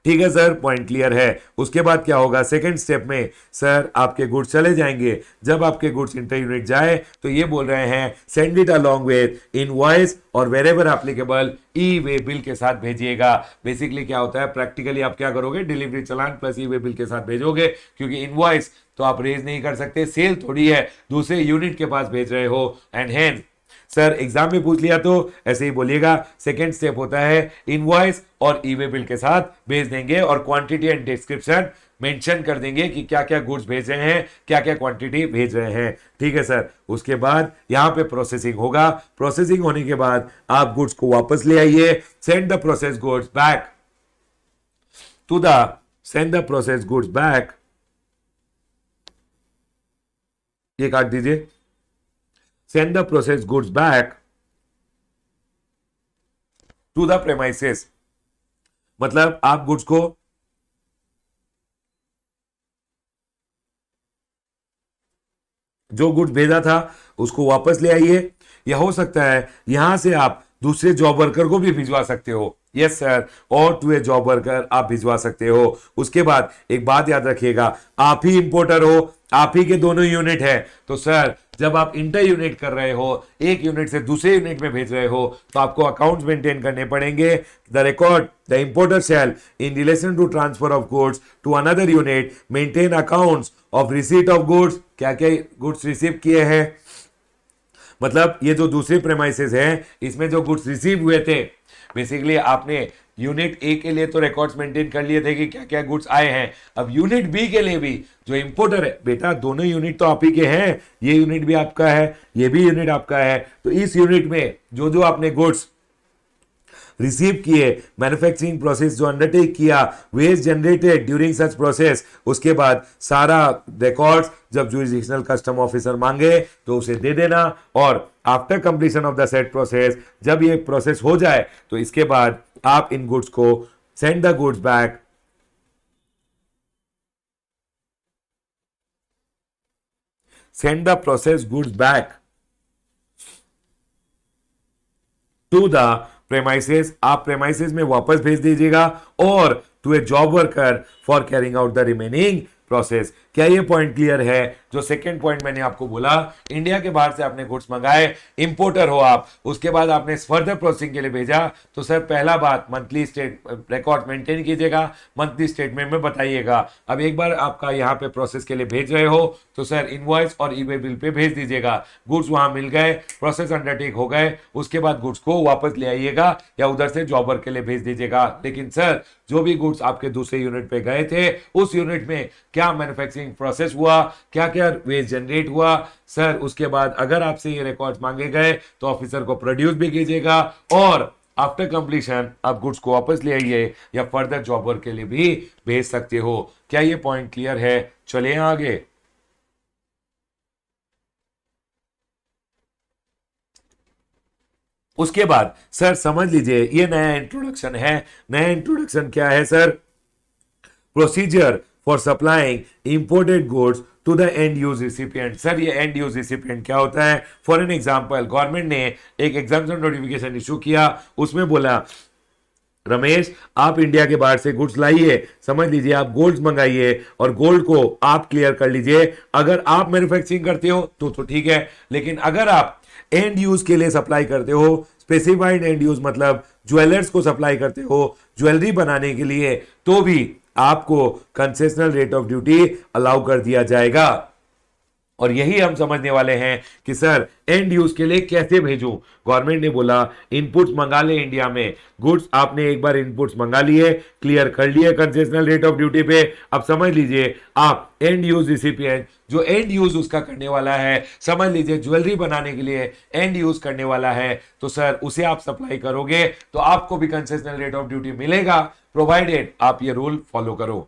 ठीक है सर, पॉइंट क्लियर है। उसके बाद क्या होगा सेकंड स्टेप में, सर आपके गुड्स चले जाएंगे। जब आपके गुड्स इंटर यूनिट जाए तो ये बोल रहे हैं send it along with invoice और वेरेवर एप्लीकेबल ई वे बिल के साथ भेजिएगा। बेसिकली क्या होता है, प्रैक्टिकली आप क्या करोगे, डिलीवरी चालान प्लस ई वे बिल के साथ भेजोगे, क्योंकि इनवॉइस तो आप रेज नहीं कर सकते, सेल थोड़ी है, दूसरे यूनिट के पास भेज रहे हो। एंड हेंस सर एग्जाम में पूछ लिया तो ऐसे ही बोलिएगा, सेकेंड स्टेप होता है इनवॉइस और ई वे बिल के साथ भेज देंगे और क्वांटिटी एंड डिस्क्रिप्शन मेंशन कर देंगे कि क्या क्या गुड्स भेज रहे हैं, क्या क्या क्वांटिटी भेज रहे हैं। ठीक है सर, उसके बाद यहां पे प्रोसेसिंग होगा। प्रोसेसिंग होने के बाद आप गुड्स को वापस ले आइए, send the process goods back to the send the process goods back, ये काट दीजिए, send the processed goods back to the premises। मतलब आप गुड्स को जो गुड्स भेजा था उसको वापस ले आइए, या हो सकता है यहां से आप दूसरे जॉब वर्कर को भी भिजवा सकते हो। यस सर, और टू ए जॉब वर्कर आप भिजवा सकते हो। उसके बाद एक बात याद रखिएगा, आप ही इंपोर्टर हो, आप ही के दोनों यूनिट है, तो सर जब आप इंटर यूनिट कर रहे हो, एक यूनिट से दूसरे यूनिट में भेज रहे हो, तो आपको अकाउंट्स मेंटेन करने पड़ेंगे। The record the importer shall in relation to transfer of goods to another unit maintain accounts of receipt of goods, क्या क्या गुड्स रिसीव किए हैं, मतलब ये जो दूसरे प्रेमाइसेस हैं इसमें जो गुड्स रिसीव हुए थे, बेसिकली आपने यूनिट ए के लिए तो रिकॉर्ड्स मेंटेन कर लिए थे कि क्या क्या गुड्स आए हैं। अब यूनिट बी के लिए भी जो इंपोर्टर है, बेटा दोनों यूनिट तो आप ही के हैं, ये यूनिट भी आपका है, ये भी यूनिट आपका है, तो इस यूनिट में जो जो आपने गुड्स रिसीव किए, मैन्युफैक्चरिंग प्रोसेस जो अंडरटेक किया, waste generated during such process, उसके बाद सारा रिकॉर्ड्स जब जुरिसडिक्शनल कस्टम ऑफिसर मांगे तो उसे दे देना। और after completion of the set process, जब ये प्रोसेस हो जाए तो इसके बाद आप इन गुड्स को send the goods back send the process goods back to the premises, आप प्रेमाइसेस में वापस भेज दीजिएगा, और to a job worker for carrying out the remaining process. क्या ये पॉइंट क्लियर है? जो सेकंड पॉइंट मैंने आपको बोला, इंडिया के बाहर से आपने गुड्स मंगाए, इंपोर्टर हो आप, उसके बाद आपने फर्दर प्रोसेसिंग के लिए भेजा, तो सर पहला बात मंथली स्टेट रिकॉर्ड मेंटेन कीजिएगा, मंथली स्टेटमेंट में बताइएगा। अब एक बार आपका यहाँ पे प्रोसेस के लिए भेज रहे हो तो सर इनवॉइस और ई-वे बिल पे भेज दीजिएगा। गुड्स वहां मिल गए, प्रोसेस अंडरटेक हो गए, उसके बाद गुड्स को वापस ले आइएगा या उधर से जॉबर के लिए भेज दीजिएगा। लेकिन सर जो भी गुड्स आपके दूसरे यूनिट पे गए थे, उस यूनिट में क्या मैन्युफैक्चरिंग प्रोसेस हुआ, क्या क्या वेस्ट जनरेट हुआ, सर उसके बाद अगर आपसे ये रिकॉर्ड्स मांगे गए तो ऑफिसर को प्रोड्यूस भी कीजिएगा, और आफ्टर कंप्लीशन आप गुड्स को वापस ले आइए या फर्दर जॉब वर्क के लिए भी भेज सकते हो। क्या ये पॉइंट क्लियर है? चलिए आगे। उसके बाद सर समझ लीजिए ये नया इंट्रोडक्शन है। नया इंट्रोडक्शन क्या है sir? Procedure for supplying imported goods to the end use recipient. Sir ये एंड यूज रिसिपिएंट क्या होता है? फॉर एन एग्जांपल, गवर्नमेंट ने एक एग्जाम्पशन नोटिफिकेशन इशू किया, उसमें बोला रमेश आप इंडिया के बाहर से गुड्स लाइए, समझ लीजिए आप गोल्ड मंगाइए और गोल्ड को आप क्लियर कर लीजिए। अगर आप मैन्युफैक्चरिंग करते हो तो ठीक है, लेकिन अगर आप एंड यूज के लिए सप्लाई करते हो, स्पेसिफाइड एंड यूज मतलब ज्वेलर्स को सप्लाई करते हो ज्वेलरी बनाने के लिए, तो भी आपको concessional rate of duty allow कर दिया जाएगा। और यही हम समझने वाले हैं कि सर एंड यूज के लिए कैसे भेजूं। गवर्नमेंट ने बोला इनपुट्स मंगा ले इंडिया में, गुड्स आपने एक बार इनपुट्स मंगा लिए, क्लियर कर लिए कंसेशनल रेट ऑफ ड्यूटी पे। अब समझ लीजिए आप एंड यूज रिसिपिएंट, जो एंड यूज उसका करने वाला है, समझ लीजिए ज्वेलरी बनाने के लिए एंड यूज करने वाला है, तो सर उसे आप सप्लाई करोगे तो आपको भी कंसेशनल रेट ऑफ ड्यूटी मिलेगा, प्रोवाइडेड आप ये रूल फॉलो करो।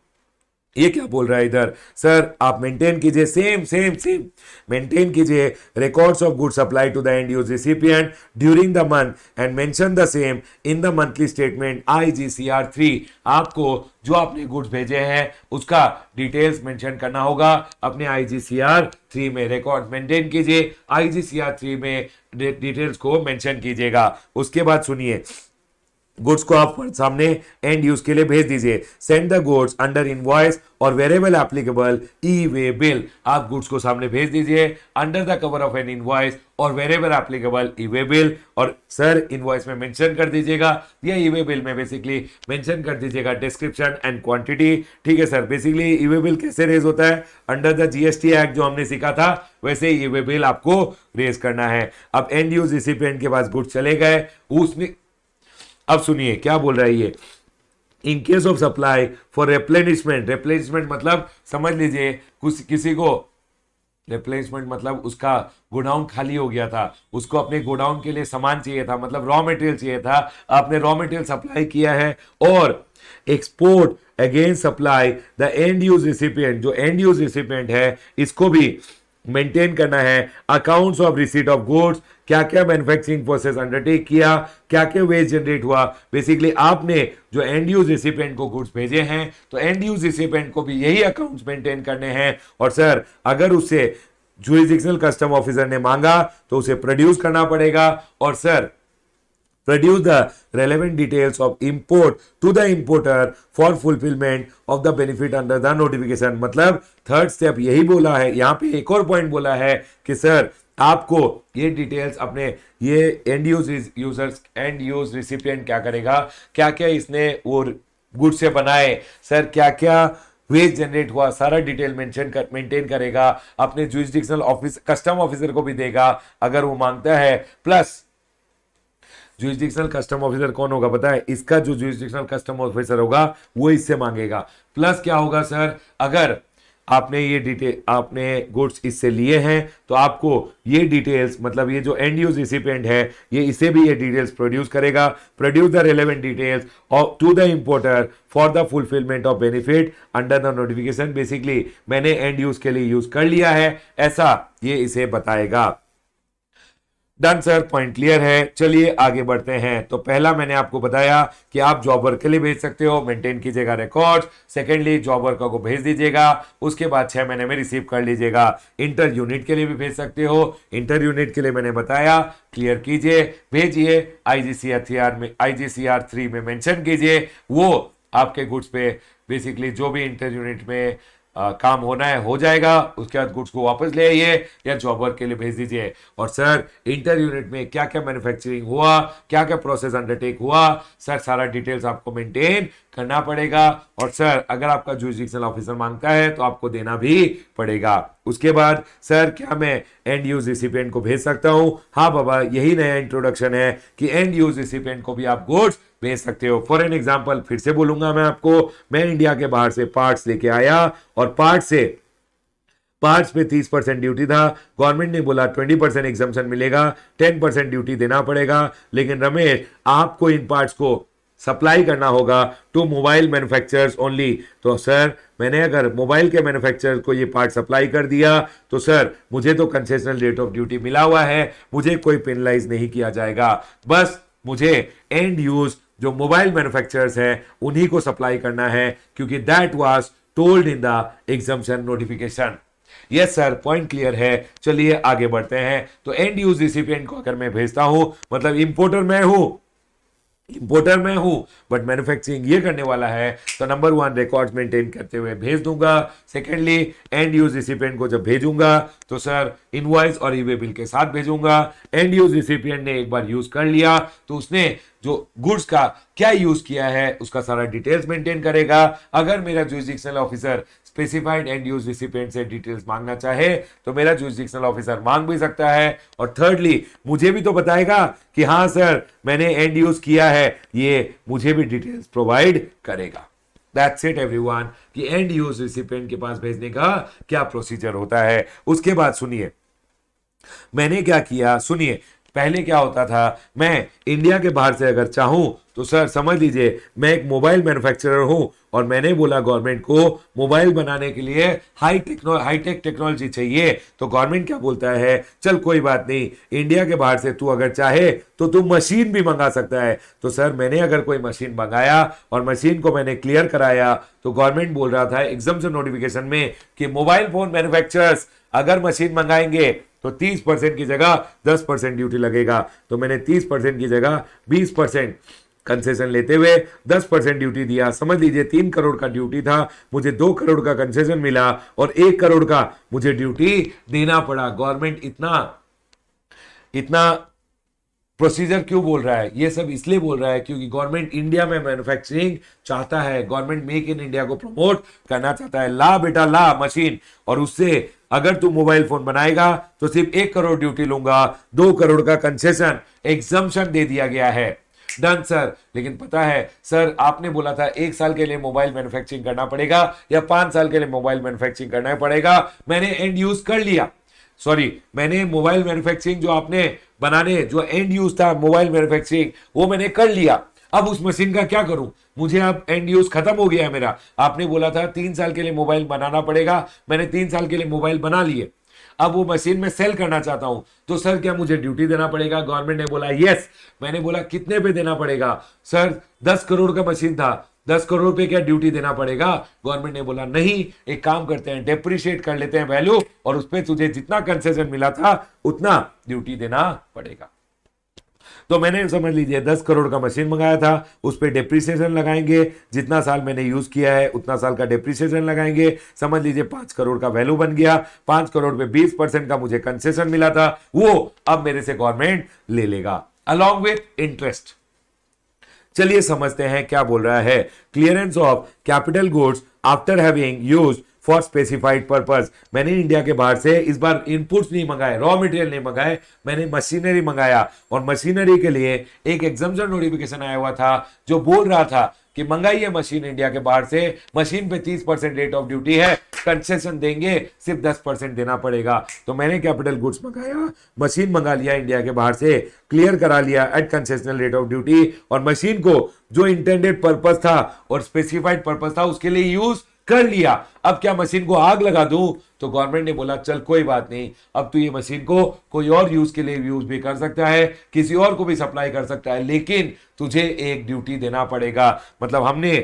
ये क्या बोल रहा है इधर? सर आप मेंटेन कीजिए, सेम सेम सेम मेंटेन कीजिए records of good supply to the end use recipient during the month and mention the same in the monthly statement IGCR 3। आपको जो आपने गुड्स भेजे हैं उसका डिटेल्स मेंशन करना होगा अपने IGCR 3 में। रिकॉर्ड मेंटेन कीजिए, IGCR 3 में डिटेल्स को मेंशन कीजिएगा। उसके बाद सुनिए, गुड्स को आप सामने एंड यूज के लिए भेज दीजिए। Send the goods under invoice और वेरिएबल एप्लीकेबल ई वे बिल। आप गुड्स को सामने भेज दीजिए under the cover of N invoice और वेरिएबल एप्लीकेबल ई वे बिल। और सर इनवॉइस में मेंशन कर दीजिएगा या ई वे बिल में बेसिकली मेंशन कर दीजिएगा डिस्क्रिप्शन एंड क्वांटिटी। ठीक है सर, बेसिकली ई वे बिल कैसे रेज होता है, अंडर द जीएसटी एक्ट जो हमने सीखा था वैसे ई वे बिल आपको रेज करना है। अब एंड यूज रिसिपिएंट के पास गुड्स चले गए, उसने अब सुनिए क्या बोल रहा है ये, इन case of supply for replenishment. Replenishment मतलब समझ लीजिए किसी को रिप्लेसमेंट मतलब उसका गोडाउन खाली हो गया था, उसको अपने गोडाउन के लिए सामान चाहिए था, मतलब रॉ मटेरियल चाहिए था, आपने रॉ मटेरियल सप्लाई किया है और export against supply the end use recipient. जो एंड यूज रिसिपिएंट है इसको भी मेंटेन करना है accounts of receipt of goods, क्या क्या मैन्युफैक्चरिंग प्रोसेस अंडरटेक किया, क्या क्या वेस्ट जनरेट हुआ। बेसिकली आपने जो एंड यूज रिसिपिएंट को गुड्स भेजे हैं तो एंड यूज रिसिपिएंट को भी यही अकाउंट्स मेंटेन करने हैं। और सर अगर उससे जुरिसडिक्शनल कस्टम ऑफिसर ने मांगा तो उसे प्रोड्यूस करना पड़ेगा। और sir produce the relevant details of import to the importer for fulfillment of the benefit under the notification। मतलब थर्ड स्टेप यही बोला है, यहाँ पे एक और पॉइंट बोला है कि सर आपको ये डिटेल्स अपने ये एंड यूज रिसिपिएंट क्या करेगा, क्या क्या इसने वो गुड से बनाए, सर क्या क्या वेस्ट जनरेट हुआ, सारा डिटेल मेंटेन करेगा, अपने जुरिसडिक्शनल ऑफिस कस्टम ऑफिसर को भी देगा अगर वो मांगता है। प्लस जुरिसडिक्शनल कस्टम ऑफिसर कौन होगा पता है, इसका जो जुरिसडिक्शनल कस्टम ऑफिसर होगा वो इससे मांगेगा। प्लस क्या होगा सर, अगर आपने ये डिटेल आपने गुड्स इससे लिए हैं तो आपको ये डिटेल्स मतलब ये जो एंड यूज रिसिपिएंट है ये इसे भी ये डिटेल्स प्रोड्यूस करेगा। Produce the relevant details to the importer for the fulfilment of benefit under the notification. Basically मैंने एंड यूज के लिए यूज कर लिया है ऐसा ये इसे बताएगा। डन सर, पॉइंट क्लियर है। चलिए आगे बढ़ते हैं। तो पहला मैंने आपको बताया कि आप जॉब वर्क के लिए भेज सकते हो, मेंटेन कीजिएगा रिकॉर्ड्स। सेकेंडली जॉब वर्कर को भेज दीजिएगा, उसके बाद 6 महीने में रिसीव कर लीजिएगा। इंटर यूनिट के लिए भी भेज सकते हो, इंटर यूनिट के लिए मैंने बताया क्लियर कीजिए, भेजिए IGCR 3 में मेंशन कीजिए, वो आपके गुड्स पे बेसिकली जो भी इंटर यूनिट में काम होना है हो जाएगा। उसके बाद गुड्स को वापस ले आइए या जॉब वर्क के लिए भेज दीजिए। और सर इंटर यूनिट में क्या क्या मैन्युफैक्चरिंग हुआ, क्या क्या प्रोसेस अंडरटेक हुआ, सर सारा डिटेल्स आपको मेंटेन करना पड़ेगा। और सर अगर आपका जुरिसडिक्शनल ऑफिसर मांगता है तो आपको देना भी पड़ेगा। उसके बाद सर क्या मैं एंड यूज रिसिपिएंट को भेज सकता हूं? हाँ बाबा, यही नया इंट्रोडक्शन है कि एंड यूज रिसिपिएंट को भी आप गुड्स भेज सकते हो। फॉर एन एग्जांपल फिर से बोलूंगा मैं आपको, मैं इंडिया के बाहर से पार्ट्स लेके आया और पार्ट्स पे 30% ड्यूटी था, गवर्नमेंट ने बोला 20% एग्जम्पशन मिलेगा, 10% ड्यूटी देना पड़ेगा। लेकिन रमेश आपको इन पार्ट्स को सप्लाई करना होगा टू मोबाइल मैन्युफैक्चरर्स ओनली। तो सर मैंने अगर मोबाइल के मैन्युफैक्चरर को ये पार्ट सप्लाई कर दिया तो सर मुझे तो कंसेशनल रेट ऑफ ड्यूटी मिला हुआ है, मुझे कोई पेनलाइज नहीं किया जाएगा। बस मुझे एंड यूज जो मोबाइल मैन्युफैक्चरर्स हैं उन्हीं को सप्लाई करना है, क्योंकि that was told in the exemption notification. Yes sir, point clear है। चलिए आगे बढ़ते हैं। तो एंड यूज रिसिपिएंट को अगर मैं भेजता हूं, मतलब इंपोर्टर मैं हूं बट मैन्युफैक्चरिंग ये करने वाला है, तो नंबर 1 रिकॉर्ड्स मेंटेन करते हुए भेज दूंगा। सेकेंडली एंड यूज रिसिपिएंट को जब भेजूंगा तो सर इनवॉइस और ई वे बिल के साथ भेजूंगा। एंड यूज रिसिपिएंट ने एक बार यूज कर लिया तो उसने जो गुड्स का क्या यूज किया है उसका सारा डिटेल्स मेंटेन करेगा। अगर मेरा jurisdictional officer specified end use recipient से डिटेल्स मांगना चाहे तो मेरा जुरिसडिक्शनल ऑफिसर मांग भी सकता है। और थर्डली मुझे भी तो बताएगा कि हाँ सर मैंने एंड यूज किया है, ये मुझे भी डिटेल्स प्रोवाइड करेगा। दैट्स इट एवरीवन, कि एंड यूज रिसिपिएंट के पास भेजने का क्या प्रोसीजर होता है। उसके बाद सुनिए मैंने क्या किया, सुनिए पहले क्या होता था, मैं इंडिया के बाहर से अगर चाहूं तो सर समझ लीजिए मैं एक मोबाइल मैन्युफैक्चरर हूं और मैंने बोला गवर्नमेंट को मोबाइल बनाने के लिए हाईटेक टेक्नोलॉजी चाहिए, तो गवर्नमेंट क्या बोलता है, चल कोई बात नहीं, इंडिया के बाहर से तू अगर चाहे तो तू मशीन भी मंगा सकता है। तो सर मैंने अगर कोई मशीन मंगाया और मशीन को मैंने क्लियर कराया तो गवर्नमेंट बोल रहा था एग्जम्पशन नोटिफिकेशन में कि मोबाइल फोन मैन्युफैक्चरर्स अगर मशीन मंगाएंगे तो 30% की जगह 10% ड्यूटी लगेगा। तो मैंने 30% की जगह 20% कंसेशन लेते हुए 10% ड्यूटी दिया। समझ लीजिए 3 करोड़ का ड्यूटी था, मुझे 2 करोड़ का कंसेशन मिला और 1 करोड़ का मुझे ड्यूटी देना पड़ा। गवर्नमेंट इतना इतना प्रोसीजर क्यों बोल रहा है? ये सब इसलिए बोल रहा है क्योंकि गवर्नमेंट इंडिया में मैन्युफैक्चरिंग चाहता है, गवर्नमेंट मेक इन इंडिया को प्रमोट करना चाहता है। ला बेटा ला मशीन, और उससे अगर तू मोबाइल फोन बनाएगा तो सिर्फ 1 करोड़ ड्यूटी लूंगा, 2 करोड़ का कंसेशन एग्जम्पशन दे दिया गया है। Done sir. लेकिन पता है सर, आपने बोला था 1 साल के लिए मोबाइल मैन्युफैक्चरिंग करना पड़ेगा या 5 साल के लिए मोबाइल मैन्युफैक्चरिंग करना पड़ेगा। मैंने एंड यूज कर लिया, सॉरी मैंने मोबाइल मैन्युफैक्चरिंग जो आपने बनाने जो एंड यूज था मोबाइल मैन्युफैक्चरिंग वो मैंने कर लिया। अब उस मशीन का क्या करूं? मुझे अब एंड यूज खत्म हो गया है मेरा। आपने बोला था 3 साल के लिए मोबाइल बनाना पड़ेगा, मैंने 3 साल के लिए मोबाइल बना लिए। अब वो मशीन में सेल करना चाहता हूं तो सर क्या मुझे ड्यूटी देना पड़ेगा? गवर्नमेंट ने बोला यस। मैंने बोला कितने पे देना पड़ेगा? सर 10 करोड़ का मशीन था, 10 करोड़ पे क्या ड्यूटी देना पड़ेगा? गवर्नमेंट ने बोला नहीं, एक काम करते हैं डेप्रिशिएट कर लेते हैं वैल्यू और उस पर तुझे जितना कंसेशन मिला था उतना ड्यूटी देना पड़ेगा। तो मैंने समझ लीजिए 10 करोड़ का मशीन मंगाया था, उस पर डेप्रिसिएशन लगाएंगे, जितना साल मैंने यूज किया है उतना साल का डेप्रिसिएशन लगाएंगे। समझ लीजिए 5 करोड़ का वैल्यू बन गया। 5 करोड़ पे 20% का मुझे कंसेशन मिला था, वो अब मेरे से गवर्नमेंट ले लेगा अलॉन्ग विथ इंटरेस्ट। चलिए समझते हैं क्या बोल रहा है। Clearance of capital goods after having used for specified purpose. मैंने इंडिया के बाहर से इस बार इनपुट्स नहीं मंगाए, रॉ मटेरियल नहीं मंगाए, मैंने मशीनरी मंगाया और मशीनरी के लिए एक एग्जाम्पशन नोटिफिकेशन आया हुआ था जो बोल रहा था कि मंगाइए मशीन इंडिया के बाहर से, मशीन पे 30% रेट ऑफ ड्यूटी है, कंसेशन देंगे सिर्फ 10% देना पड़ेगा। तो मैंने कैपिटल गुड्स मंगाया, मशीन मंगा लिया इंडिया के बाहर से, क्लियर करा लिया at concessional rate of duty और मशीन को जो इंटेंडेड पर्पस था और स्पेसिफाइड पर्पस था उसके लिए यूज कर लिया। अब क्या मशीन को आग लगा दूं? तो गवर्नमेंट ने बोला चल कोई बात नहीं, अब तू ये मशीन को कोई और यूज के लिए यूज भी कर सकता है, किसी और को भी सप्लाई कर सकता है, लेकिन तुझे एक ड्यूटी देना पड़ेगा। मतलब हमने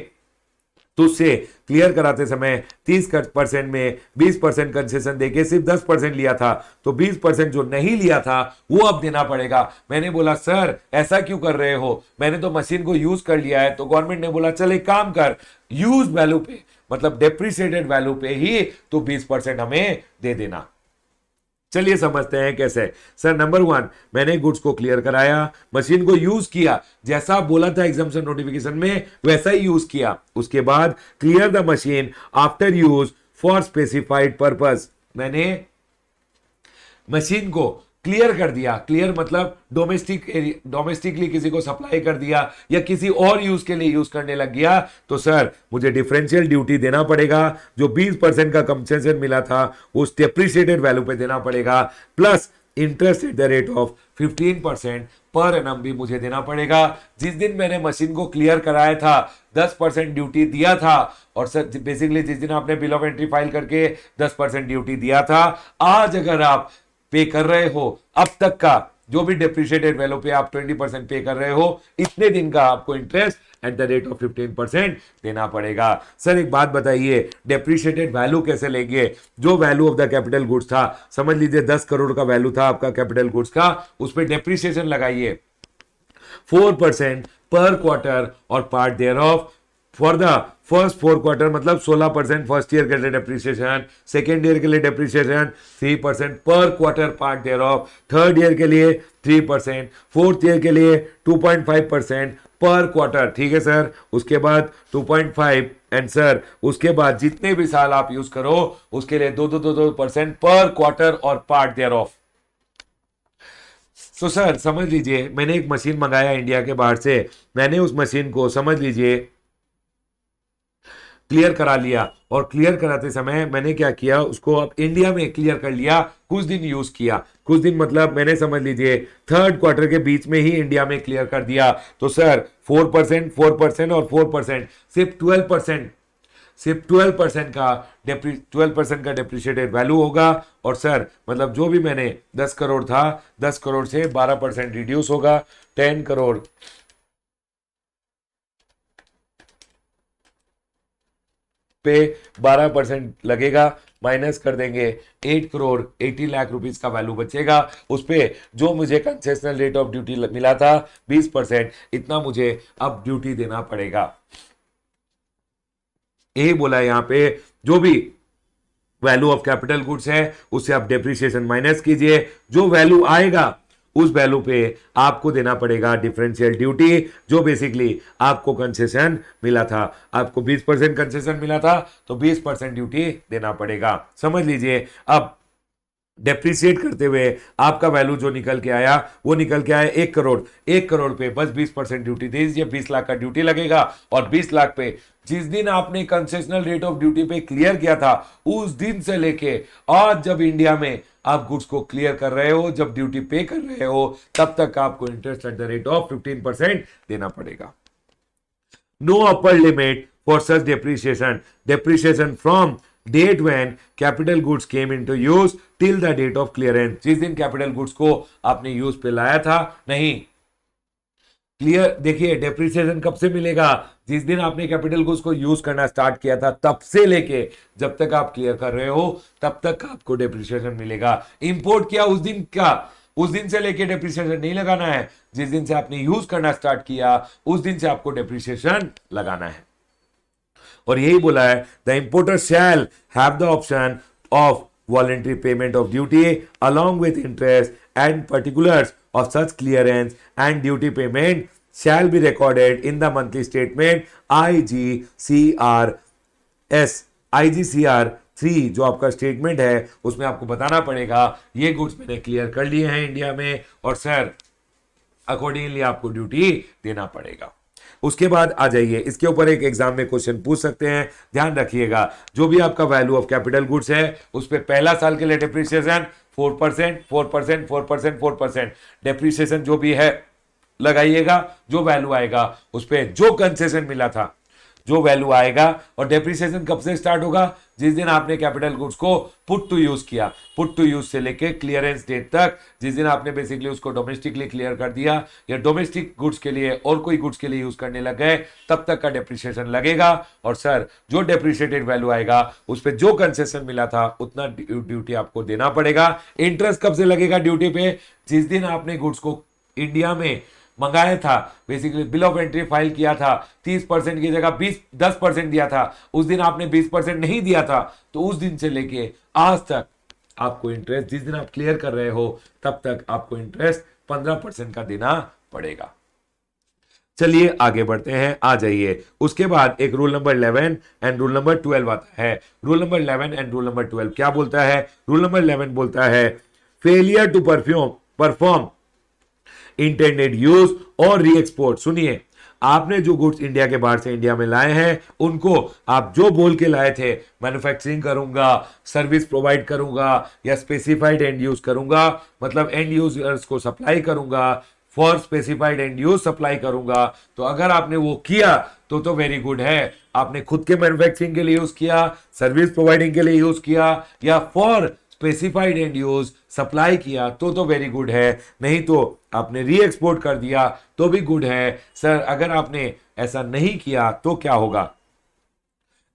तुझसे क्लियर कराते समय 30% में 20% कंसेशन देके सिर्फ 10% लिया था, तो 20% जो नहीं लिया था वो अब देना पड़ेगा। मैंने बोला सर ऐसा क्यों कर रहे हो, मैंने तो मशीन को यूज कर लिया है। तो गवर्नमेंट ने बोला चल एक काम कर, यूज वैल्यू पे मतलब डेप्रिसिएटेड वैल्यू पे ही तो 20% हमें दे देना। चलिए समझते हैं कैसे। सर नंबर 1, मैंने गुड्स को क्लियर कराया, मशीन को यूज किया, जैसा बोला था एग्जाम्पशन नोटिफिकेशन में वैसा ही यूज किया। उसके बाद clear the machine after use for specified purpose. मैंने मशीन को क्लियर कर दिया, क्लियर मतलब डोमेस्टिकली किसी को सप्लाई कर दिया या किसी और यूज के लिए यूज करने लग गया, तो सर मुझे डिफरेंशियल ड्यूटी देना पड़ेगा। जो 20% का कंसेशन मिला था उस डेप्रिसिएटेड वैल्यू पे देना पड़ेगा, plus interest at the rate of 15% per annum भी मुझे देना पड़ेगा। जिस दिन मैंने मशीन को क्लियर कराया था 10% ड्यूटी दिया था, और सर बेसिकली जिस दिन आपने बिल ऑफ एंट्री फाइल करके 10% ड्यूटी दिया था, आज अगर आप पे कर रहे हो अब तक का जो भी डेप्रिशिएटेड वैल्यू पे आप 20% पे कर रहे हो, इतने दिन का आपको interest at the rate of 15% देना पड़ेगा। सर एक बात बताइए, डेप्रिशिएटेड वैल्यू कैसे लेंगे? जो value of the capital goods था, समझ लीजिए 10 करोड़ का वैल्यू था आपका कैपिटल गुड्स का, उस पर डेप्रिसिएशन लगाइए 4% पर क्वार्टर और part there of for the first 4 quarter, मतलब 16% फर्स्ट ईयर के लिए डेप्रिसिएशन, सेकेंड ईयर के लिए depreciation 3% per quarter part there of, third year के लिए 3%, फोर्थ ईयर के लिए 2.5% पर क्वार्टर। ठीक है सर, उसके बाद 2.5 एंड सर उसके बाद जितने भी साल आप यूज करो उसके लिए 2% पर क्वार्टर और पार्ट देयर ऑफ। तो सर समझ लीजिए मैंने एक मशीन मंगाया इंडिया के बाहर से, मैंने उस मशीन को समझ लीजिए क्लियर करा लिया, और क्लियर कराते समय मैंने क्या किया, उसको अब इंडिया में क्लियर कर लिया, कुछ दिन यूज किया, कुछ दिन मतलब मैंने समझ लीजिए थर्ड क्वार्टर के बीच में ही इंडिया में क्लियर कर दिया। तो सर 4% और 4% सिर्फ 12% का 12% का डेप्रिशिएटेड वैल्यू होगा। और सर मतलब जो भी मैंने 10 करोड़ था, 10 करोड़ से 12% रिड्यूस होगा, 10 करोड़ पे 12% लगेगा, माइनस कर देंगे 8 करोड़ 80 लाख रुपीस का वैल्यू बचेगा। उस पे जो मुझे कंसेशनल रेट ऑफ ड्यूटी मिला था 20%, इतना मुझे अब ड्यूटी देना पड़ेगा। यही बोला है यहां पे, जो भी वैल्यू ऑफ कैपिटल गुड्स है उससे आप डेप्रिसिएशन माइनस कीजिए, जो वैल्यू आएगा उस वैल्यू पे आपको देना पड़ेगा डिफरेंशियल ड्यूटी, जो बेसिकली आपको कंसेशन मिला था। आपको 20% कंसेशन मिला था तो 20% ड्यूटी देना पड़ेगा। समझ लीजिए, अब डेप्रिसिएट करते हुए आपका वैल्यू जो निकल के आया वो निकल के आया 1 करोड़। 1 करोड़ पे बस 20% ड्यूटी दे दीजिए, 20 लाख का ड्यूटी लगेगा। और 20 लाख पे जिस दिन आपने कंसेशनल रेट ऑफ ड्यूटी पे क्लियर किया था उस दिन से लेके आज जब इंडिया में आप गुड्स को क्लियर कर रहे हो, जब ड्यूटी पे कर रहे हो, तब तक आपको interest at the rate of 15% देना पड़ेगा। No upper limit for such depreciation, depreciation from date when capital goods came into use till the date of clearance. जिस दिन कैपिटल गुड्स को आपने यूज पे लाया था, नहीं क्लियर, देखिए डेप्रिसिएशन कब से मिलेगा, जिस दिन आपने कैपिटल गुड्स को यूज करना स्टार्ट किया था तब से लेके जब तक आप क्लियर कर रहे हो तब तक आपको डेप्रिसिएशन मिलेगा। इंपोर्ट किया उस दिन का, उस दिन से लेके डेप्रिसिएशन नहीं लगाना है, जिस दिन से आपने यूज करना स्टार्ट किया उस दिन से आपको डेप्रिसिएशन लगाना है। और यही बोला है, the importer shall have the option of voluntary payment of duty along with interest and particulars of such clearance and duty payment shall be recorded in the monthly statement IGCR 3। जो आपका statement है उसमें आपको बताना पड़ेगा ये goods मैंने clear कर लिए हैं इंडिया में और सर अकॉर्डिंगली आपको ड्यूटी देना पड़ेगा। उसके बाद आ जाइए, इसके ऊपर एक एग्जाम में क्वेश्चन पूछ सकते हैं, ध्यान रखिएगा। जो भी आपका वैल्यू ऑफ कैपिटल गुड्स है उस पे पहला साल के लिए डेप्रिसिएशन 4%, 4%, 4%, 4% डेप्रिसिएशन जो भी है लगाइएगा। जो वैल्यू आएगा उस पे जो कंसेशन मिला था, जो वैल्यू आएगा। और डेप्रिसिएशन कब से स्टार्ट होगा, जिस दिन आपने कैपिटल गुड्स को पुट टू यूज किया, पुट टू यूज से लेके क्लियरेंस डेट तक, जिस दिन आपने बेसिकली उसको डोमेस्टिकली क्लियर कर दिया या डोमेस्टिक गुड्स के लिए और कोई गुड्स के लिए यूज करने लग गए, तब तक का डेप्रिसिएशन लगेगा। और सर जो डेप्रिसिएटेड वैल्यू आएगा उस पर जो कंसेशन मिला था उतना ड्यूटी आपको देना पड़ेगा। इंटरेस्ट कब से लगेगा ड्यूटी पे, जिस दिन आपने गुड्स को इंडिया में मंगाया था, basically bill of entry file किया था, 30% की जगह 10% दिया था, उस दिन आपने 20% नहीं दिया था, तो उस दिन से लेके आज तक आपको इंटरेस्ट, जिस दिन आप क्लियर कर रहे हो तब तक आपको इंटरेस्ट 15% का देना पड़ेगा। चलिए आगे बढ़ते हैं, आ जाइए। उसके बाद एक rule number 11 and rule number 12 आता है। Rule number 11 and rule number 12 क्या बोलता है? रूल नंबर 11 बोलता है failure to perform intended use और री एक्सपोर्ट। सुनिए, आपने जो गुड्स इंडिया के बाहर से इंडिया में लाए हैं उनको आप जो बोल के लाए थे, मैन्युफैक्चरिंग करूंगा, सर्विस प्रोवाइड करूंगा या स्पेसिफाइड एंड यूज करूंगा, मतलब एंड यूजर्स को सप्लाई करूंगा, for specified end use supply करूंगा, तो अगर आपने वो किया तो वेरी गुड है। आपने खुद के मैन्युफैक्चरिंग के लिए यूज किया, सर्विस प्रोवाइडिंग के लिए यूज किया या for specified end use supply किया तो वेरी गुड है। नहीं तो आपने री एक्सपोर्ट कर दिया तो भी गुड है। सर अगर आपने ऐसा नहीं किया तो क्या होगा?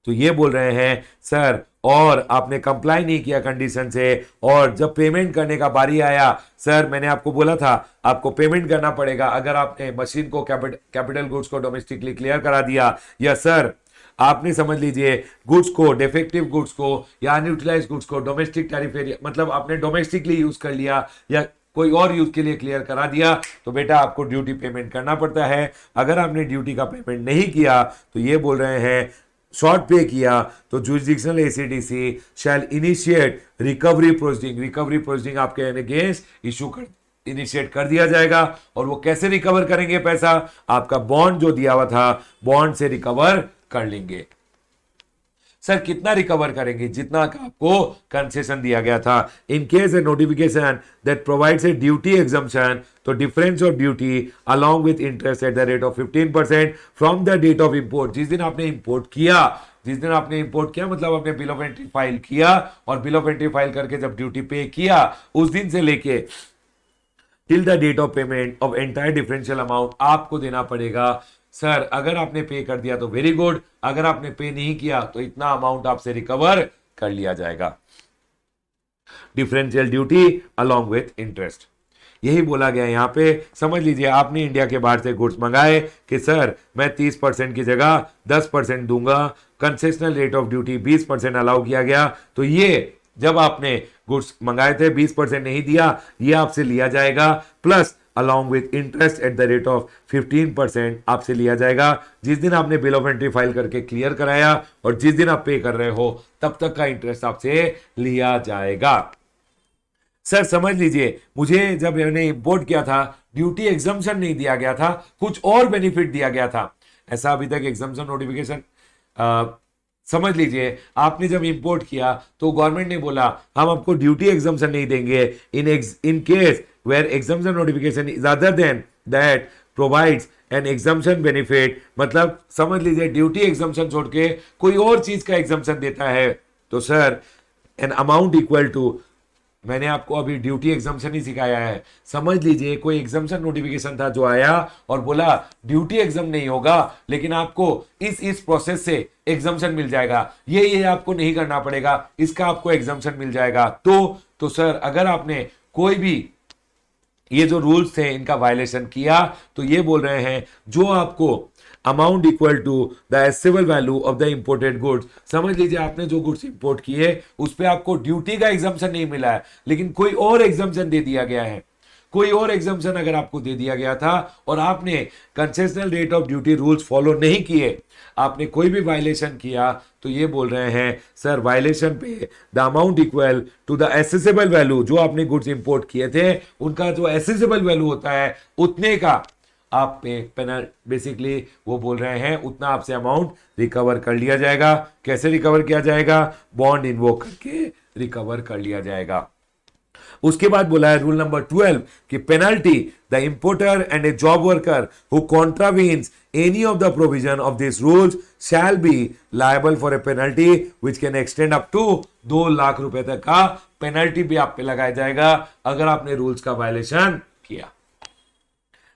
तो ये बोल रहे हैं सर, और आपने कंप्लाई नहीं किया कंडीशन से, और जब पेमेंट करने का बारी आया, सर मैंने आपको बोला था आपको पेमेंट करना पड़ेगा अगर आपने मशीन को कैपिटल गुड्स को डोमेस्टिकली क्लियर करा दिया, या सर आपने समझ लीजिए गुड्स को, डिफेक्टिव गुड्स को या अनयूटिलाइज गुड्स को डोमेस्टिक टैरिफ एरिया, मतलब आपने डोमेस्टिकली यूज कर लिया या कोई और यूज के लिए क्लियर करा दिया, तो बेटा आपको ड्यूटी पेमेंट करना पड़ता है। अगर आपने ड्यूटी का पेमेंट नहीं किया तो ये बोल रहे हैं शॉर्ट पे किया तो jurisdictional ACDC shall initiate recovery proceeding. Recovery proceeding आपके अगेंस्ट इनिशिएट कर दिया जाएगा। और वो कैसे रिकवर करेंगे पैसा? आपका बॉन्ड जो दिया हुआ था, बॉन्ड से रिकवर कर लेंगे। सर कितना रिकवर करेंगे? जितना आपको कंसेशन दिया गया था। In case a notification that provides a duty exemption, तो difference of duty along with interest at the rate of 15% from the date of import. जिस दिन आपने इंपोर्ट किया, मतलब आपने बिल ऑफ एंट्री फाइल किया, और बिल ऑफ एंट्री फाइल करके जब ड्यूटी पे किया उस दिन से लेके till the date of payment of entire differential amount आपको देना पड़ेगा। सर अगर आपने पे कर दिया तो वेरी गुड, अगर आपने पे नहीं किया तो इतना अमाउंट आपसे रिकवर कर लिया जाएगा। Differential duty along with interest, यही बोला गया यहां पे। समझ लीजिए आपने इंडिया के बाहर से गुड्स मंगाए कि सर मैं 30% की जगह 10% दूंगा, concessional rate of duty 20% allow किया गया, तो ये जब आपने गुड्स मंगाए थे 20% नहीं दिया, ये आपसे लिया जाएगा, plus along with interest at the rate of 15% आपसे लिया जाएगा। जिस दिन आपने बिल ऑफ एंट्री फाइल करके क्लियर कराया और जिस दिन आप पे कर रहे हो तब तक का इंटरेस्ट आपसे लिया जाएगा। सर समझ लीजिए मुझे जब मैंने इंपोर्ट किया था ड्यूटी एग्जम्पशन नहीं दिया गया था, कुछ और बेनिफिट दिया गया था। ऐसा अभी तक एग्जम्पशन नोटिफिकेशन समझ लीजिए आपने जब इंपोर्ट किया तो गवर्नमेंट ने बोला हम आपको ड्यूटी एग्जम्पशन नहीं देंगे in case where exemption notification is other than that provides an exemption benefit. मतलब समझ लीजिए ड्यूटी एग्जम्पशन छोड़ के कोई और चीज का एग्जम्पशन देता है तो sir an amount equal to, मैंने आपको अभी ड्यूटी एग्जम्पशन ही सिखाया है। समझ लीजिए कोई एग्जम्पशन नोटिफिकेशन था जो आया और बोला ड्यूटी एग्जाम नहीं होगा लेकिन आपको इस प्रोसेस से एग्जम्पशन मिल जाएगा, ये आपको नहीं करना पड़ेगा, इसका आपको एग्जम्पशन मिल जाएगा। तो सर अगर आपने कोई भी ये जो रूल्स थे इनका वायलेशन किया तो ये बोल रहे हैं जो आपको amount equal to the assessable value of the imported goods, समझ लीजिए आपने जो गुड्स इंपोर्ट किए उस पे आपको ड्यूटी का एग्जम्पशन नहीं मिला है लेकिन कोई और एग्जम्पशन दे दिया गया है, कोई और एग्जम्पशन अगर आपको दे दिया गया था और आपने concessional rate of duty rules follow नहीं किए, आपने कोई भी वायलेशन किया तो ये बोल रहे हैं sir violation pay the amount equal to the assessable value, जो आपने गुड्स इंपोर्ट किए थे उनका जो एसेसेबल वैल्यू होता है उतने का आप पे पेनल, बेसिकली वो बोल रहे हैं उतना आपसे अमाउंट रिकवर कर लिया जाएगा। कैसे रिकवर किया जाएगा? बॉन्ड इन्वोक करके रिकवर कर लिया जाएगा। उसके बाद बोला है रूल नंबर 12 कि penalty the importer and a job worker who contravenes any of the provision of this rules shall be liable for a penalty which can extend up to 2 lakh रुपए तक का पेनल्टी भी आप पे लगाया जाएगा अगर आपने रूल्स का वायलेशन किया।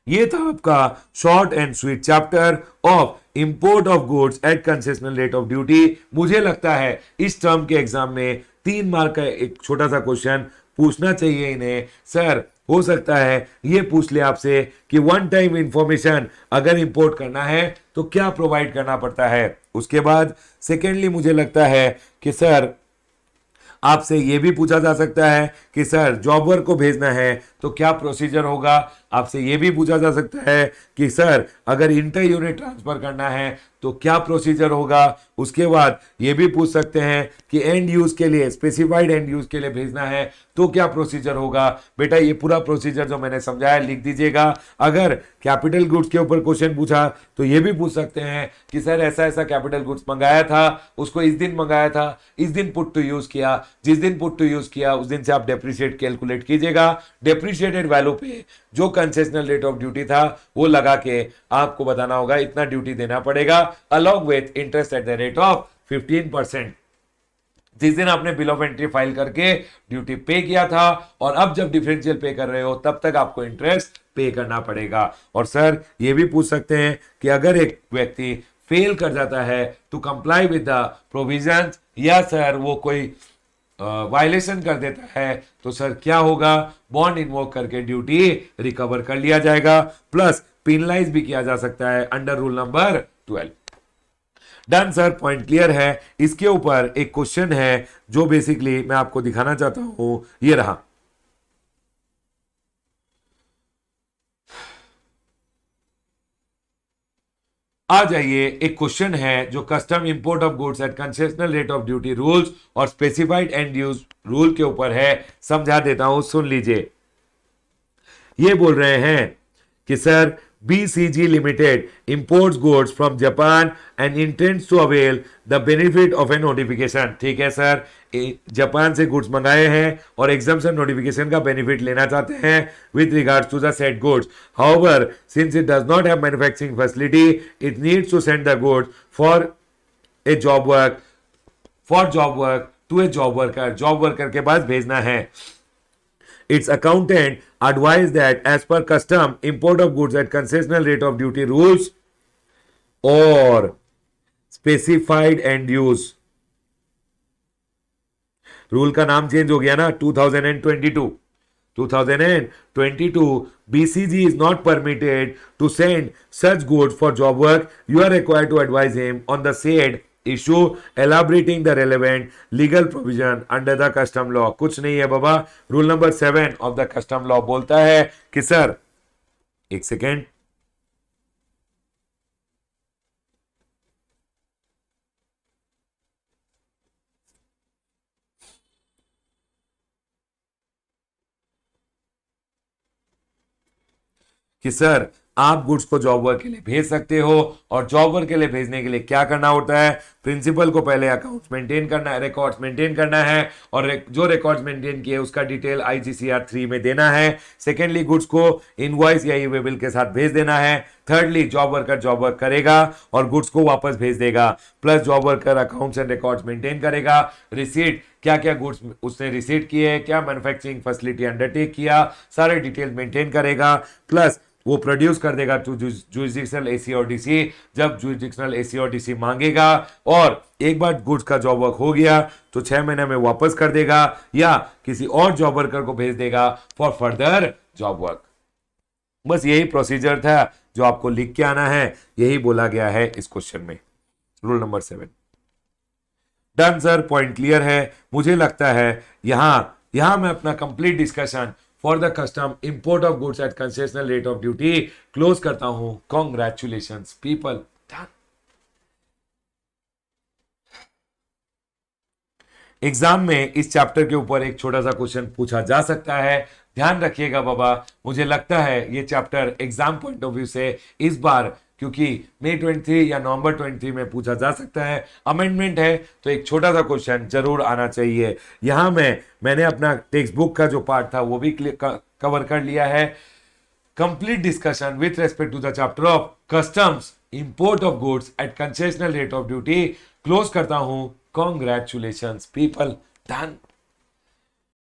ये था आपका short and sweet chapter of import of goods at concessional rate of duty. मुझे लगता है इस टर्म के एग्जाम में 3 मार्क का एक छोटा सा क्वेश्चन पूछना चाहिए इन्हें। सर हो सकता है ये पूछ ले आपसे कि वन टाइम इंफॉर्मेशन अगर इंपोर्ट करना है तो क्या प्रोवाइड करना पड़ता है। उसके बाद सेकेंडली मुझे लगता है कि सर आपसे ये भी पूछा जा सकता है कि सर जॉब वर्क को भेजना है तो क्या प्रोसीजर होगा। आपसे ये भी पूछा जा सकता है कि सर अगर इंटर यूनिट ट्रांसफर करना है तो क्या प्रोसीजर होगा। उसके बाद ये भी पूछ सकते हैं कि एंड यूज के लिए, स्पेसिफाइड एंड यूज के लिए भेजना है तो क्या प्रोसीजर होगा। बेटा ये पूरा प्रोसीजर जो मैंने समझाया लिख दीजिएगा। अगर कैपिटल गुड्स के ऊपर क्वेश्चन पूछा तो ये भी पूछ सकते हैं कि सर ऐसा ऐसा कैपिटल गुड्स मंगाया था, उसको इस दिन मंगाया था, इस दिन पुट टू यूज किया, जिस दिन पुट टू यूज किया उस दिन से आप डेप्रिशिएट कैलकुलेट कीजिएगा। डेप्रिशिएटेड वैल्यू पे जो कंसेशनल रेट ऑफ ड्यूटी था वो लगा के आपको बताना होगा इतना ड्यूटी देना पड़ेगा along with interest at the rate of 15%। जिस दिन आपने बिल ऑफ एंट्री फाइल करके ड्यूटी पे किया था और अब जब डिफरेंशियल पे कर रहे हो तब तक आपको इंटरेस्ट पे करना पड़ेगा। और सर ये भी पूछ सकते हैं कि अगर एक व्यक्ति फेल कर जाता है to comply with the provisions या सर वो कोई वायलेशन कर देता है तो सर क्या होगा। बॉन्ड इन्वोक करके ड्यूटी रिकवर कर लिया जाएगा, प्लस पेनलाइज भी किया जा सकता है under rule number 12। Done sir, point clear है। इसके ऊपर एक क्वेश्चन है जो बेसिकली मैं आपको दिखाना चाहता हूं, ये रहा। आ जाइए, एक क्वेश्चन है जो custom import of goods at concessional rate of duty rules और स्पेसिफाइड एंड यूज रूल के ऊपर है। समझा देता हूं, सुन लीजिए। ये बोल रहे हैं कि sir BCG Limited imports goods from Japan and intends to avail the benefit of a notification। ठीक है सर, जापान से गुड्स मंगाए हैं और एग्जम्पशन नोटिफिकेशन का बेनिफिट लेना चाहते हैं with regards to the said goods. However, since it does not have manufacturing facility, it needs to send the goods for a job work to a job worker। Job worker के पास भेजना है। Its accountant advised that as per custom, import of goods at concessional rate of duty rules or specified end use rule का नाम change हो गया ना 2022 BCG is not permitted to send such goods for job work. You are required to advise him on the said issue, elaborating the relevant legal provision under the custom law. कुछ नहीं है बाबा, rule number 7 of the custom law बोलता है कि sir, एक second, कि sir आप गुड्स को जॉब वर्क के लिए भेज सकते हो, और जॉब वर्क के लिए भेजने के लिए क्या करना होता है, प्रिंसिपल को पहले अकाउंट्स मेंटेन करना है, रिकॉर्ड्स मेंटेन करना है, और जो रिकॉर्ड्स मेंटेन किए उसका डिटेल IGCR 3 में देना है। सेकेंडली, गुड्स को इनवॉइस या ई-वे बिल के साथ भेज देना है। Thirdly, job worker job work करेगा और गुड्स को वापस भेज देगा, plus job worker accounts and records maintain करेगा। रिसीट, क्या क्या गुड्स उसने रिसीट किए, क्या मैन्युफैक्चरिंग फैसिलिटी अंडरटेक किया, सारे डिटेल मेंटेन करेगा, प्लस वो प्रोड्यूस कर देगा टू जुरिसडिक्शनल AC और DC जब जुरिसडिक्शनल AC और DC मांगेगा, और एक बार गुड्स का जॉब वर्क हो गया तो 6 महीने में वापस कर देगा या किसी और जॉब वर्कर को भेज देगा फॉर फर्दर जॉब वर्क। बस यही प्रोसीजर था जो आपको लिख के आना है, यही बोला गया है इस क्वेश्चन में। Rule number 7 done sir, point clear है। मुझे लगता है यहां मैं अपना complete discussion for the custom import of goods at concessional rate of duty close करता हूं। Congratulations people, done. एग्जाम में इस चैप्टर के ऊपर एक छोटा सा क्वेश्चन पूछा जा सकता है, ध्यान रखिएगा बाबा। मुझे लगता है ये chapter exam point of view से इस बार, क्योंकि मई 23 या नवंबर 23 में पूछा जा सकता है, अमेंडमेंट है, तो एक छोटा सा क्वेश्चन जरूर आना चाहिए। यहां मैंने अपना टेक्स्ट बुक का जो पार्ट था वो भी कवर कर लिया है। Complete discussion with respect to the chapter of customs import of goods at concessional rate of duty close करता हूं। Congratulations people, done.